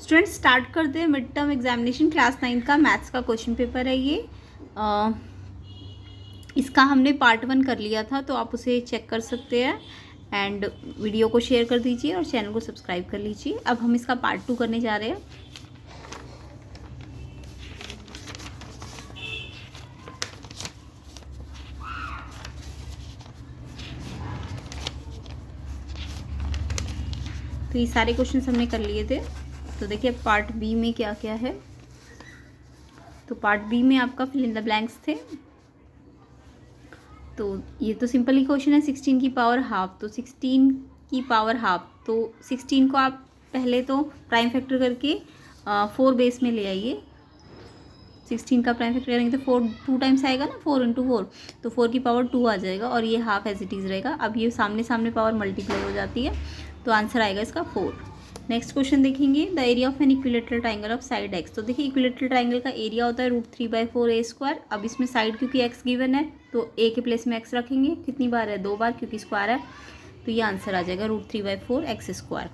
Student start करते हैं mid term examination class 9 का मैथ्स का क्वेश्चन पेपर है ये। इसका हमने पार्ट 1 कर लिया था, तो आप उसे चेक कर सकते हैं एंड वीडियो को शेयर कर दीजिए और चैनल को सब्सक्राइब कर लीजिए। अब हम इसका पार्ट 2 करने जा रहे हैं। तो ये सारे क्वेश्चंस हमने कर लिए थे। तो देखिए पार्ट बी में क्या क्या है। तो पार्ट बी में आपका फिल इन द ब्लैंक्स थे। तो ये तो सिंपल ही क्वेश्चन है, 16 की पावर हाफ। तो 16 की पावर हाफ, तो 16 को आप पहले तो प्राइम फैक्टर करके 4 बेस में ले आइए। 16 का प्राइम फैक्टर करेंगे तो 4 2 टाइम्स आएगा ना, 4 इंटू 4, तो 4 की पावर 2 आ जाएगा और ये हाफ एज इट इज़ रहेगा। अब ये सामने सामने पावर मल्टीप्लाई हो जाती है, तो आंसर आएगा इसका 4। नेक्स्ट क्वेश्चन देखेंगे, the area of an equilateral triangle of side x. तो देखिए इक्विलेटरल ट्राइंगल का एरिया होता है √3/4a²। अब इसमें साइड क्योंकि एक्स गिवन है तो ए के प्लेस में एक्स रखेंगे। कितनी बार है? 2 बार, क्योंकि स्क्वायर है, तो ये आंसर आ जाएगा √3/4x²।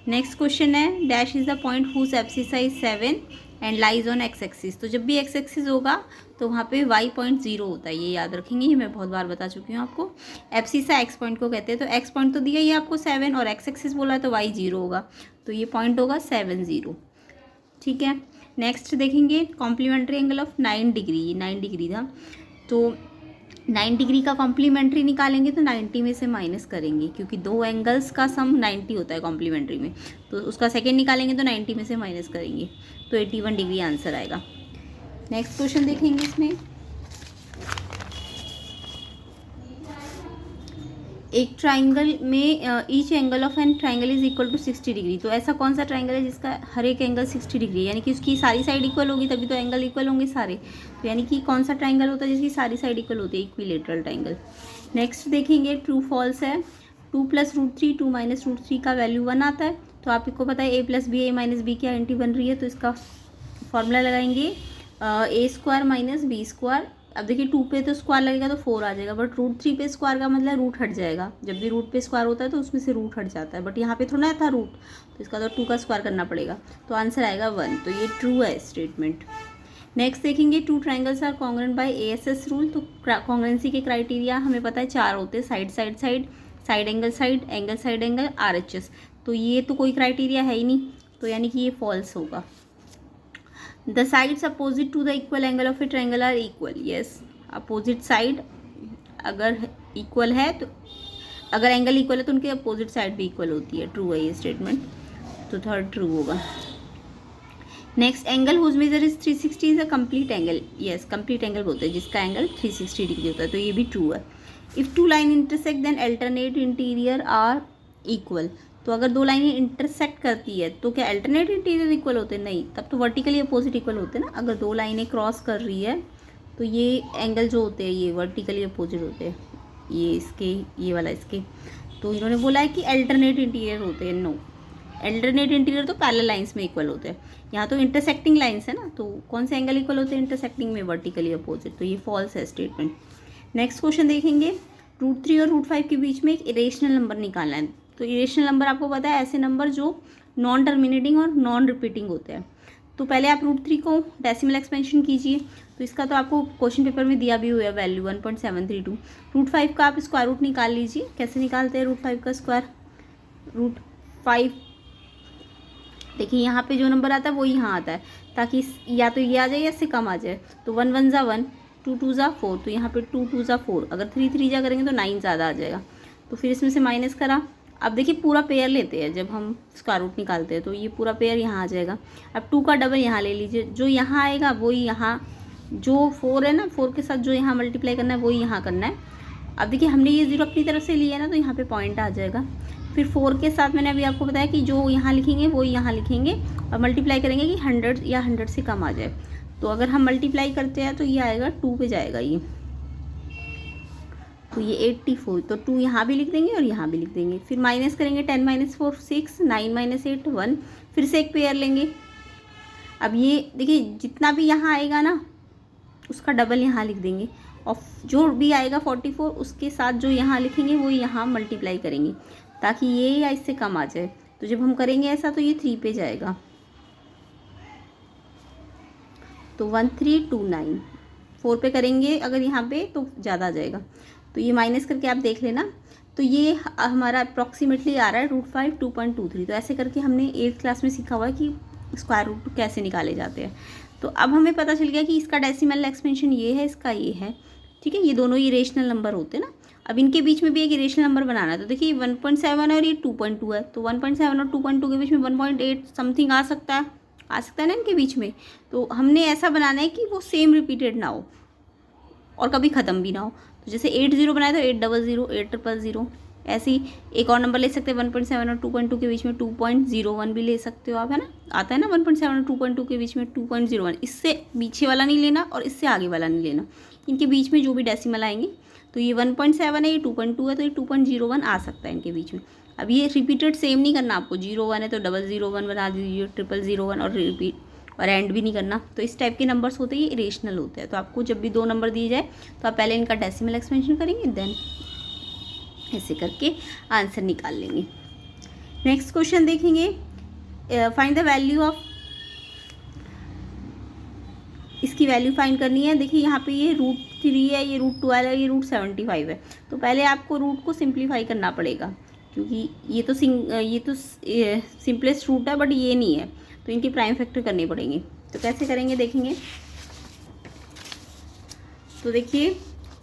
नेक्स्ट क्वेश्चन है, dash is the point whose abscissa is 7 and lies on X axis. तो जब भी एक्स एक्सिस होगा तो वहाँ पे y.0 होता है, ये याद रखेंगे, ये मैं बहुत बार बता चुकी हूँ आपको। एब्सिसा एक्स पॉइंट को कहते हैं। तो एक्स पॉइंट तो दिया ही है आपको 7 और एक्स एक्सिस बोला है तो y 0 होगा, तो ये पॉइंट होगा 7 0। ठीक है, नेक्स्ट देखेंगे कॉम्प्लीमेंट्री एंगल ऑफ 9 डिग्री। ये 9 डिग्री था, तो 9 डिग्री का कॉम्प्लीमेंट्री निकालेंगे तो 90 में से माइनस करेंगे, क्योंकि दो एंगल्स का सम 90 होता है कॉम्प्लीमेंट्री में। तो उसका सेकेंड निकालेंगे तो 90 में से माइनस करेंगे, तो 81 डिग्री आंसर आएगा। नेक्स्ट क्वेश्चन देखेंगे इसमें, एक ट्राइंगल में each angle of an triangle is equal to 60 degree. तो ऐसा कौन सा ट्राइंगल है जिसका हर एक एंगल 60 डिग्री है, यानी कि उसकी सारी साइड इक्वल होगी तभी तो एंगल इक्वल होंगे सारे। तो यानी कि कौन सा ट्राइंगल होता है जिसकी सारी साइड इक्वल होती है? Equilateral triangle. नेक्स्ट देखेंगे, ट्रू फॉल्स है। 2 + √3 2 - √3 का वैल्यू 1 आता है। तो आपको पता है a + b a - b की आइडेंटिटी बन रही है, तो इसका फॉर्मूला लगाएंगे a² - b²। अब देखिए 2 पे तो स्क्वायर लगेगा तो 4 आ जाएगा, बट √3 पे स्क्वायर का मतलब रूट हट जाएगा। जब भी रूट पे स्क्वायर होता है तो उसमें से रूट हट जाता है, बट यहाँ पे थोड़ा था रूट, तो इसका तो 2 का स्क्वायर करना पड़ेगा, तो आंसर आएगा 1। तो ये ट्रू है स्टेटमेंट। नेक्स्ट देखेंगे, 2 triangles are congruent by ASS rule. तो कॉन्ग्रुएंसी के क्राइटेरिया हमें पता है 4 होते हैं, side side side, side angle side, angle side angle, RHS। तो ये तो कोई क्राइटेरिया है ही नहीं, तो यानी कि ये फॉल्स होगा। The sides opposite to the equal angle of a triangle are equal. Yes, opposite side अगर इक्वल है तो, अगर एंगल इक्वल है तो उनके अपोजिट साइड भी इक्वल होती है। ट्रू है ये स्टेटमेंट, तो थर्ड ट्रू होगा। Next, angle whose measure is 360 is a complete angle. Yes, complete angle बोलते हैं जिसका एंगल 360 डिग्री होता है, तो ये भी ट्रू है। If 2 line intersect then alternate interior are equal. तो अगर 2 लाइनें इंटरसेक्ट करती है तो क्या अल्टरनेट इंटीरियर इक्वल होते हैं? नहीं, तब तो वर्टिकली अपोजिट इक्वल होते हैं ना। अगर 2 लाइनें क्रॉस कर रही है तो ये एंगल जो होते हैं ये वर्टिकली अपोजिट होते हैं, ये इसके, ये वाला इसके। तो इन्होंने बोला है कि अल्टरनेट इंटीरियर होते हैं। नो, अल्टरनेट इंटीरियर तो पैरेलल लाइंस में इक्वल होते हैं, यहाँ तो इंटरसेक्टिंग लाइंस है ना, तो कौन से एंगल इक्वल होते हैं इंटरसेक्टिंग में? वर्टिकली अपोजिट, तो ये फॉल्स है स्टेटमेंट। नेक्स्ट क्वेश्चन देखेंगे, √3 और √5 के बीच में एक इरेशनल नंबर निकालना है। तो इरेशनल नंबर आपको पता है ऐसे नंबर जो नॉन टर्मिनेटिंग और नॉन रिपीटिंग होते हैं। तो पहले आप √3 को डेसिमल एक्सपेंशन कीजिए, तो इसका तो आपको क्वेश्चन पेपर में दिया भी हुआ है वैल्यू 1.732। √5 का आप स्क्वायर रूट निकाल लीजिए। कैसे निकालते हैं √5 का स्क्वायर? √5 देखिए यहाँ पे जो नंबर आता है वो यहाँ आता है, ताकि या तो ये आ जाए या इससे कम आ जाए। तो 1 1 ज़ा 1, 2 2 ज़ा 4, तो यहाँ पे 2 2 ज़ा 4, अगर 3 3 जा करेंगे तो 9 ज़्यादा आ जाएगा। तो फिर इसमें से माइनस करा। अब देखिए पूरा पेयर लेते हैं जब हम स्क्वायर रूट निकालते हैं, तो ये पूरा पेयर यहाँ आ जाएगा। अब 2 का डबल यहाँ ले लीजिए, जो यहाँ आएगा वही यहाँ, जो 4 है ना, 4 के साथ जो यहाँ मल्टीप्लाई करना है वही यहाँ करना है। अब देखिए हमने ये 0 अपनी तरफ से लिया है ना, तो यहाँ पे पॉइंट आ जाएगा। फिर 4 के साथ मैंने अभी आपको बताया कि जो यहाँ लिखेंगे वो यहाँ लिखेंगे और मल्टीप्लाई करेंगे कि 100 या 100 से कम आ जाए। तो अगर हम मल्टीप्लाई करते हैं तो ये आएगा 2 पे जाएगा ये, तो ये 84। तो 2 यहाँ भी लिख देंगे और यहाँ भी लिख देंगे। फिर माइनस करेंगे, 10 - 4 6, 9 - 8 1, फिर से एक पेयर लेंगे। अब ये देखिए जितना भी यहाँ आएगा ना उसका डबल यहाँ लिख देंगे, और जो भी आएगा 44 उसके साथ जो यहाँ लिखेंगे वो यहाँ मल्टीप्लाई करेंगे, ताकि ये या इससे कम आ जाए। तो जब हम करेंगे ऐसा तो ये 3 पे जाएगा। तो 1329, 4 पे करेंगे अगर यहाँ पे तो ज़्यादा आ जाएगा, तो ये माइनस करके आप देख लेना। तो ये हमारा अप्रॉक्सीमेटली आ रहा है √5 2.23। तो ऐसे करके हमने 8th क्लास में सीखा हुआ है कि स्क्वायर रूट कैसे निकाले जाते हैं। तो अब हमें पता चल गया कि इसका डेसिमल एक्सपेंशन ये है, इसका ये है, ठीक है। ये दोनों ही रेशनल नंबर होते हैं ना। अब इनके बीच में भी एक इरेशनल नंबर बनाना है। तो देखिए 1.7 और ये 2.2 है, तो 1.7 और 2.2 के बीच में 1.8 समथिंग आ सकता है ना इनके बीच में। तो हमने ऐसा बनाना है कि वो सेम रिपीटेड ना हो और कभी ख़त्म भी ना हो। तो जैसे 80 बनाए तो 800, 800, ऐसे ही एक और नंबर ले सकते हैं 1.7 और 2.2 के बीच में 2.01 भी ले सकते हो आप, है ना। आता है ना 1.7 और 2.2 के बीच में 2.01। इससे पीछे वाला नहीं लेना और इससे आगे वाला नहीं लेना, इनके बीच में जो भी डेसिमल आएंगे। तो ये 1.7 है, ये 2.2 है, तो ये 2.01 आ सकता है इनके बीच में। अब ये रिपीटेड सेम नहीं करना आपको, 01 है तो 001 बना दीजिए, 001 और रिपीट और एंड भी नहीं करना। तो इस टाइप के नंबर्स होते हैं, ये इरेशनल होते हैं। तो आपको जब भी 2 नंबर दिए जाए तो आप पहले इनका डेसिमल एक्सपेंशन करेंगे, देन ऐसे करके आंसर निकाल लेंगे। नेक्स्ट क्वेश्चन देखेंगे, फाइंड द वैल्यू ऑफ, इसकी वैल्यू फाइंड करनी है। देखिए यहाँ पे ये √3 है, ये √12 है, ये √75 है। तो पहले आपको रूट को सिंप्लीफाई करना पड़ेगा, क्योंकि ये तो सिंपलेस्ट रूट है बट ये नहीं है, तो इनके प्राइम फैक्टर करने पड़ेंगे। तो कैसे करेंगे देखेंगे। तो देखिए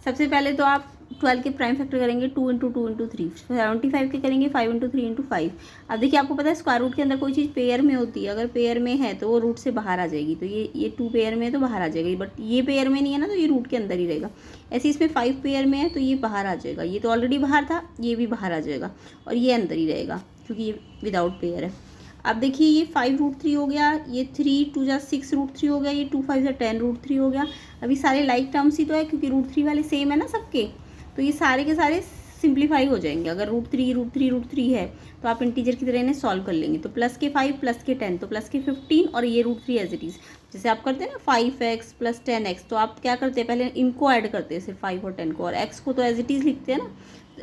सबसे पहले तो आप 12 के प्राइम फैक्टर करेंगे, 2 × 2 × 3, 75 के करेंगे 5 × 3 × 5। अब देखिए आपको पता है स्क्वायर रूट के अंदर कोई चीज़ पेयर में होती है, अगर पेयर में है तो वो रूट से बाहर आ जाएगी। तो ये 2 पेयर में है तो बाहर आ जाएगी, बट ये पेयर में नहीं है ना, तो ये रूट के अंदर ही रहेगा। ऐसे इसमें 5 पेयर में है तो ये बाहर आ जाएगा, ये तो ऑलरेडी बाहर था, ये भी बाहर आ जाएगा और ये अंदर ही रहेगा क्योंकि ये विदाउट पेयर है। अब देखिए ये 5 √3 हो गया, ये 3 2 जा 6 √3 हो गया, ये 2 5 जा 10 √3 हो गया। अभी सारे लाइक टर्म्स ही तो है क्योंकि √3 वाले सेम है ना सबके, तो ये सारे के सारे सिंप्लीफाई हो जाएंगे। अगर √3 है तो आप इंटीजर की तरह इन्हें सॉल्व कर लेंगे। तो प्लस के 5 प्लस के 10 तो प्लस के 15 और ये √3 एज इट इज़। जैसे आप करते हैं ना 5x + 10x, तो आप क्या करते हैं पहले इनको ऐड करते हैं सिर्फ 5 और 10 को, और x को तो एज इट इज़ लिखते हैं ना,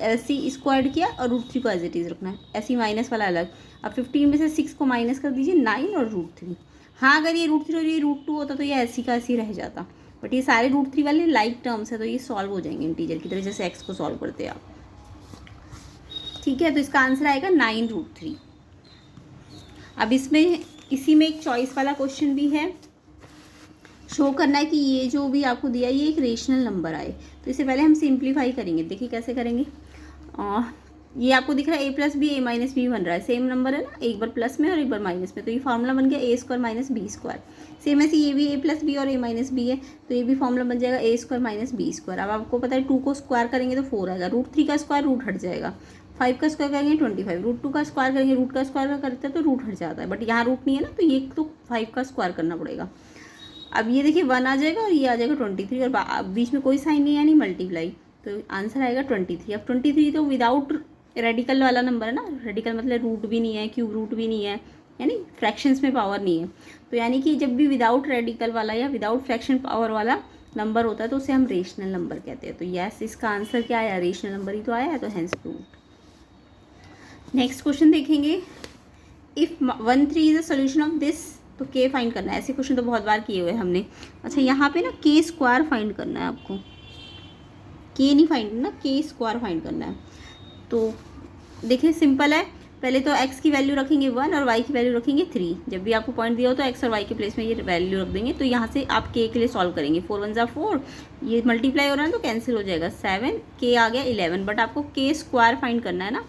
ऐसे ही इसको ऐड किया और √3 को एज इट इज़ रखना है, ऐसे ही माइनस वाला अलग। अब 15 में से 6 को माइनस कर दीजिए, 9 और √3। हाँ अगर ये √3 और ये √2 होता तो ये ऐसी का ऐसी रह जाता, बट ये सारे √3 वाले लाइक टर्म्स है तो ये सॉल्व हो जाएंगे इंटीजर की तरह, जैसे x को सॉल्व करते हैं आप, ठीक है। तो इसका आंसर आएगा 9 √3। अब इसमें इसी में एक चॉइस वाला क्वेश्चन भी है, शो करना है कि ये जो भी आपको दिया ये एक रेशनल नंबर आए। तो इसे पहले हम सिंप्लीफाई करेंगे, देखिए कैसे करेंगे। ये आपको दिख रहा है a + b a - b बन रहा है, सेम नंबर है ना, एक बार प्लस में और एक बार माइनस में, तो ये फार्मूला बन गया a² - b²। सेम ऐसे ये भी a + b और a - b है, तो ये भी फार्मूला बन जाएगा a² - b²। अब आपको पता है 2 को स्क्वायर करेंगे तो 4 आएगा, √3 का स्क्वायर रूट हट जाएगा, 5 का स्क्वायर करेंगे 25, √2 का स्क्वायर करेंगे, रूट का स्क्वायर करते हैं तो रूट हट जाता है, बट यहाँ रूट नहीं है ना, तो ये तो 5 का स्क्वायर करना पड़ेगा। अब ये देखिए 1 आ जाएगा और ये आ जाएगा 23, और बीच में कोई साइन नहीं है यानी मल्टीप्लाई, तो आंसर आएगा 23। अब 23 तो विदाउट रेडिकल वाला नंबर है ना, रेडिकल मतलब रूट भी नहीं है, क्यूब रूट भी नहीं है, यानी फ्रैक्शंस में पावर नहीं है। तो यानी कि जब भी विदाउट रेडिकल वाला या विदाउट फ्रैक्शन पावर वाला नंबर होता है तो उसे हम रेशनल नंबर कहते हैं। तो यस इसका आंसर क्या आया, रेशनल नंबर ही तो आया है, तो हेंस प्रूव्ड। नेक्स्ट क्वेश्चन देखेंगे, if 1/3 is a solution of this, तो के फाइंड करना है। ऐसे क्वेश्चन तो बहुत बार किए हुए हमने। अच्छा यहाँ पे ना k² फाइंड करना है आपको, के नहीं फाइंड करना, k² फाइंड करना है। तो देखिए सिंपल है, पहले तो x की वैल्यू रखेंगे 1 और y की वैल्यू रखेंगे 3। जब भी आपको पॉइंट दिया हो तो x और y के प्लेस में ये वैल्यू रख देंगे। तो यहाँ से आप k के लिए सॉल्व करेंगे, 4 × 1 = 4, ये मल्टीप्लाई हो रहा है तो कैंसिल हो जाएगा, 7 k आ गया 11, बट आपको k² फाइंड करना है ना,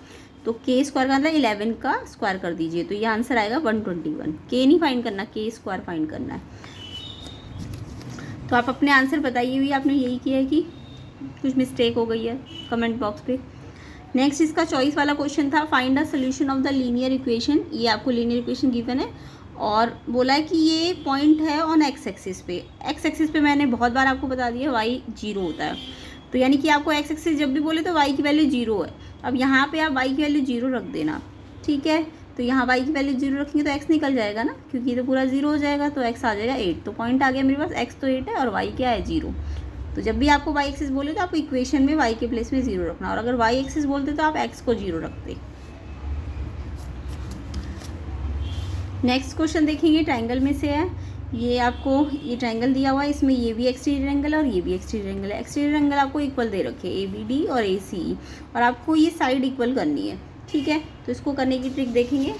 तो k² का मतलब 11 का स्क्वायर कर दीजिए, तो ये आंसर आएगा 121। k नहीं फाइंड करना, k² फाइंड करना है। तो आप अपने आंसर बताइए भी आपने यही किया है कि कुछ मिस्टेक हो गई है, कमेंट बॉक्स पे। नेक्स्ट इसका चॉइस वाला क्वेश्चन था, find the solution of the linear equation. ये आपको लीनियर इक्वेशन गिवन है और बोला है कि ये पॉइंट है ऑन x एक्सिस पे। x एक्सिस पे मैंने बहुत बार आपको बता दिया y 0 होता है, तो यानी कि आपको x एक्सिस जब भी बोले तो y की वैल्यू 0 है। अब यहाँ पे आप y की वैल्यू 0 रख देना, ठीक है। तो यहाँ y की वैल्यू 0 रखेंगे तो x निकल जाएगा ना, क्योंकि ये तो पूरा 0 हो जाएगा, तो x आ जाएगा 8। तो पॉइंट आ गया मेरे पास, x तो 8 है और y क्या है 0। तो जब भी आपको y एक्सिस बोले तो आपको इक्वेशन में y के प्लेस में 0 रखना, और अगर y एक्सिस बोलते तो आप x को 0 रखते। नेक्स्ट क्वेश्चन देखेंगे, ट्रायंगल में से है, ये आपको ये ट्रायंगल दिया हुआ है, इसमें ये भी एक्सटीरियर एंगल और ये भी एक्सटीरियर एंगल है। एक्सटीरियर एंगल आपको इक्वल दे रखे हैं ABD और ACE, और आपको ये साइड इक्वल करनी है, ठीक है। तो इसको करने की ट्रिक देखेंगे।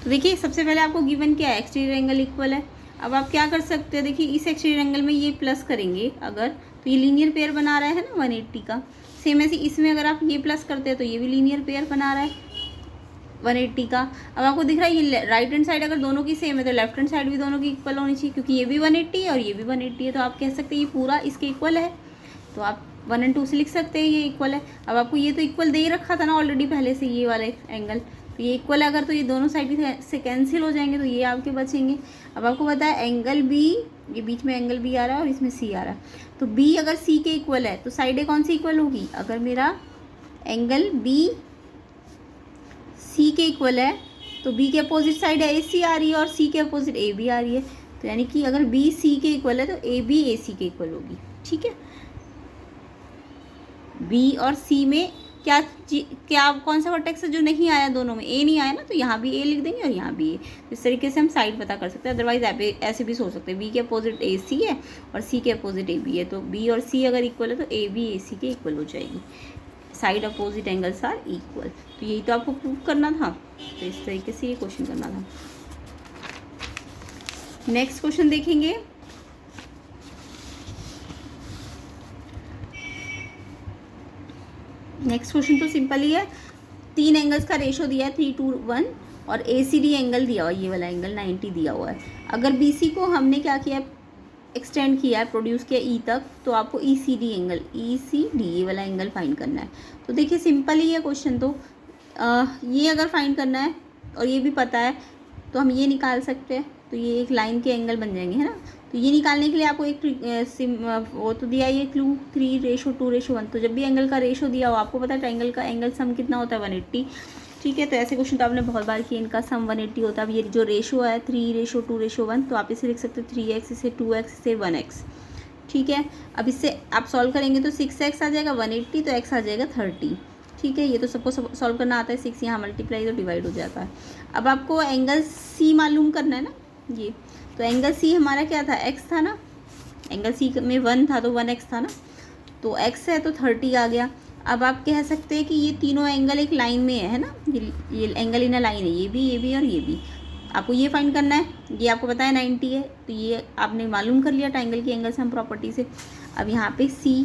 तो देखिए सबसे पहले आपको गिवन क्या है, एक्सटीरियर एंगल इक्वल है। अब आप क्या कर सकते हैं, देखिए इस एक्सटीरियर एंगल में ये प्लस करेंगे अगर, तो ये लीनियर पेयर बना रहा है ना 180 का। सेम ऐसे इसमें अगर आप ये प्लस करते हैं तो ये भी लीनियर पेयर बना रहा है 180 का। अब आपको दिख रहा है ये राइट हैंड साइड अगर दोनों की सेम है तो लेफ्ट हैंड साइड भी दोनों की इक्वल होनी चाहिए, क्योंकि ये भी 180 है और ये भी 180 है। तो आप कह सकते हैं ये पूरा इसके इक्वल है, तो आप 1 और 2 से लिख सकते हैं ये इक्वल है। अब आपको ये तो इक्वल दे ही रखा था ना ऑलरेडी पहले से, ये वाले एंगल, तो ये इक्वल है अगर, तो ये दोनों साइड से कैंसिल हो जाएंगे, तो ये आपके बचेंगे। अब आपको पता है एंगल B, ये बीच में एंगल B आ रहा है और इसमें C आ रहा है, तो B अगर C के इक्वल है तो साइडें कौन सी इक्वल होगी, अगर मेरा एंगल B C के इक्वल है तो B के अपोजिट साइड AC आ रही है और C के अपोजिट AB आ रही है, तो यानी कि अगर B C के इक्वल है तो AB AC के इक्वल होगी, ठीक है। B और C में क्या कौन सा वर्टेक्स है जो नहीं आया, दोनों में A नहीं आया ना, तो यहाँ भी A लिख देंगे और यहाँ भी A। इस तरीके से हम साइड पता कर सकते हैं। अदरवाइज ऐसे भी सोच सकते हैं B के अपोजिट AC है और C के अपोजिट AB है, तो B और C अगर इक्वल है तो AB AC के इक्वल हो जाएगी। Side opposite angles are equal, तो यही तो आपको प्रूव करना था, तो इस तरीके से ये क्वेश्चन करना था। नेक्स्ट क्वेश्चन देखेंगे। नेक्स्ट क्वेश्चन तो सिंपल ही है, 3 एंगल्स का रेशो दिया है 3 to 1 और ACD एंगल दिया हुआ है, ये वाला एंगल 90 दिया हुआ है। अगर BC को हमने क्या किया, एक्सटेंड किया है, प्रोड्यूस किया E तक, तो आपको ECD एंगल, ECD ये वाला एंगल फाइंड करना है। तो देखिए सिंपल ही है क्वेश्चन, तो ये अगर फाइंड करना है और ये भी पता है तो हम ये निकाल सकते हैं, तो ये एक लाइन के एंगल बन जाएंगे, है ना। तो ये निकालने के लिए आपको एक वो तो दिया ये क्लू 3:2:1। तो जब भी एंगल का रेशो दिया हो, आपको पता है ट्रायंगल का एंगल सम कितना होता है 180, ठीक है। तो ऐसे क्वेश्चन तो आपने बहुत बार किए, इनका सम 180 होता है। अब ये जो रेशो है 3:2:1, तो आप इसे लिख सकते हैं 3x, इसे 2x, इसे 1x, ठीक है। अब इससे आप सॉल्व करेंगे तो 6x आ जाएगा 180, तो x आ जाएगा 30, ठीक है। ये तो सबको सॉल्व करना आता है, 6 यहाँ मल्टीप्लाई तो डिवाइड हो जाता है। अब आपको एंगल C मालूम करना है ना, ये तो एंगल C हमारा क्या था, x था ना, एंगल C में 1 था तो 1x था ना, तो x है तो 30 आ गया। अब आप कह सकते हैं कि ये तीनों एंगल एक लाइन में है ना, ये एंगल इन लाइन है, ये भी और ये भी। आपको ये फाइंड करना है, ये आपको पता है 90 है, तो ये आपने मालूम कर लिया ट्रायंगल की एंगल सम प्रॉपर्टी से। अब यहाँ पे C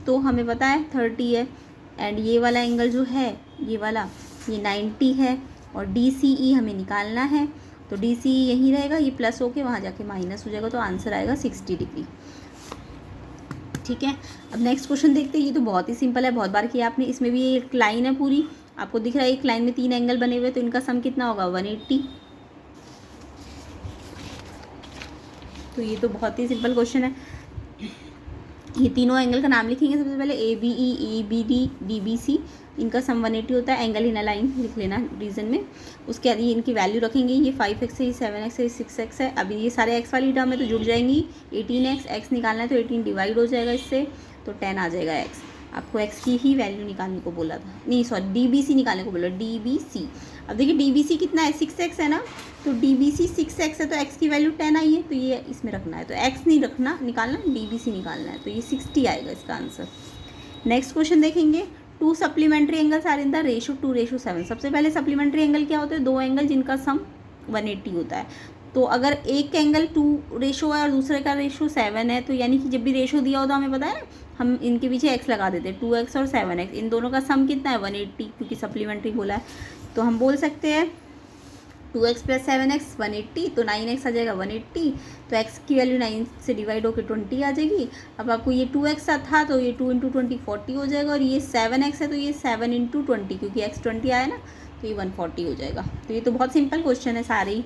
तो हमें पता है 30 है, एंड ये वाला एंगल जो है ये वाला ये 90 है, और DCE हमें निकालना है, तो DCE यहीं रहेगा, ये प्लस होके वहाँ जाके माइनस हो जाएगा, तो आंसर आएगा 60 डिग्री, ठीक है। अब नेक्स्ट क्वेश्चन देखते हैं, ये तो बहुत ही सिंपल है, बहुत बार किया आपने। इसमें भी एक लाइन है पूरी, आपको दिख रहा है एक लाइन में 3 एंगल बने हुए, तो इनका सम कितना होगा 180। तो ये तो बहुत ही सिंपल क्वेश्चन है। ये तीनों एंगल का नाम लिखेंगे सबसे पहले, ABE, ABD, DBC, इनका सम 180 होता है। एंगल इन लाइन लिख लेना रीजन में। उसके बाद ये इनकी वैल्यू रखेंगे, ये 5x है, ये 7x है, ये 6x है। अभी ये सारे x वाली टर्म है तो जुड़ जाएंगी, 18x, x निकालना है तो 18 डिवाइड हो जाएगा इससे, तो 10 आ जाएगा x। आपको x की ही वैल्यू निकालने को बोला था, नहीं सॉरी DBC निकालने को बोला, DBC। अब देखिए DBC कितना है, 6x है ना, तो DBC 6x है तो x की वैल्यू 10 आई है, तो ये इसमें रखना है, तो x नहीं रखना निकालना, DBC निकालना है, तो ये 60 आएगा इसका आंसर। नेक्स्ट क्वेश्चन देखेंगे, 2 supplementary angles are in the ratio 2:7। सबसे पहले सप्लीमेंट्री एंगल क्या होते हैं, 2 एंगल जिनका सम 180 होता है। तो अगर एक एंगल 2 रेशो है और दूसरे का रेशो 7 है, तो यानी कि जब भी रेशो दिया होता है हमें पता है ना, हम इनके पीछे x लगा देते हैं, 2x और 7x, इन दोनों का सम कितना है 180, क्योंकि सप्लीमेंट्री बोला है। तो हम बोल सकते हैं 2x + 7x 180, तो 9x आ जाएगा 180, तो x की वैल्यू 9 से डिवाइड होकर 20 आ जाएगी। अब आपको ये 2x था तो ये 2 × 20 40 हो जाएगा, और ये 7x है तो ये 7 × 20, क्योंकि x 20 आया ना, तो ये 140 हो जाएगा। तो ये तो बहुत सिंपल क्वेश्चन है, सारे ही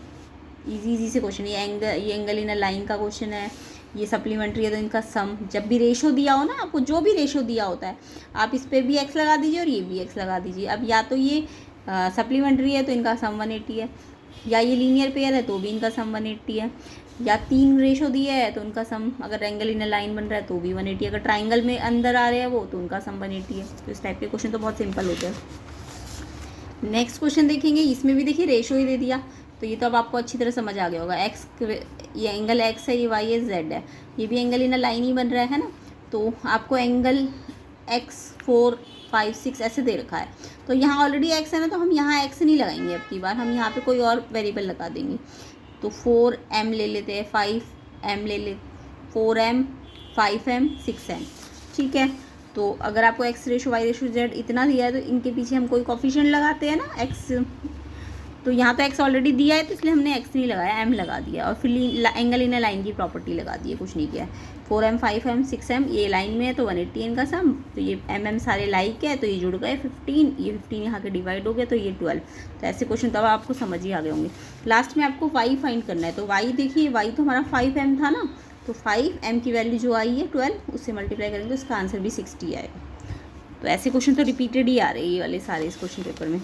इजी से क्वेश्चन। ये एंगल इन लाइन का क्वेश्चन है, ये सप्लीमेंट्री है तो इनका सम, जब भी रेशो दिया हो ना आपको, जो भी रेशो दिया होता है आप इस पर भी x लगा दीजिए और ये भी x लगा दीजिए। अब या तो ये सप्लीमेंट्री है तो इनका सम 180 है, या ये लीनियर पेयर है तो भी इनका सम 180 है, या 3 रेशो दिया है तो उनका सम, अगर एंगल इन लाइन बन रहा है तो भी 180, अगर ट्राइंगल में अंदर आ रहे हैं वो तो उनका सम 180 है। तो इस टाइप के क्वेश्चन तो बहुत सिंपल होते हैं। नेक्स्ट क्वेश्चन देखेंगे, इसमें भी देखिए रेशो ही दे दिया, तो ये तो अब आपको अच्छी तरह समझ आ गया होगा। एक्स, ये एंगल एक्स है, ये वाई है, जेड है, ये भी एंगल इन लाइन ही बन रहा है ना। तो आपको एंगल एक्स 4, 5, 6 ऐसे दे रखा है। तो यहाँ ऑलरेडी एक्स है ना, तो हम यहाँ एक्स नहीं लगाएंगे, अब की बार हम यहाँ पे कोई और वेरिएबल लगा देंगे। तो 4m ले लेते हैं, 5m ले ले, 4m, 5m, 6m, ठीक है। तो अगर आपको X ratio Y ratio Z इतना दिया है तो इनके पीछे हम कोई कोफिशिएंट लगाते हैं ना एक्स। तो यहाँ तो एक्स ऑलरेडी दिया है तो इसलिए हमने एक्स नहीं लगाया, एम लगा दिया, और फिर एंगल इन लाइन की प्रॉपर्टी लगा दी है, कुछ नहीं किया है। 4m, 5m, 6m ये लाइन में है तो 180 इनका सम, तो ये mm सारे लाइक है तो ये जुड़ गए 15, ये 15 यहाँ के डिवाइड हो गया तो ये 12। तो ऐसे क्वेश्चन तब आपको समझ ही आ गए होंगे। लास्ट में आपको y फाइंड करना है। तो y देखिए, y तो हमारा 5m था ना, तो 5m की वैल्यू जो आई है 12, उससे मल्टीप्लाई करेंगे तो इसका आंसर भी 60 आएगा। तो ऐसे क्वेश्चन तो रिपीटेड ही आ रहे हैं ये वाले सारे इस क्वेश्चन पेपर में।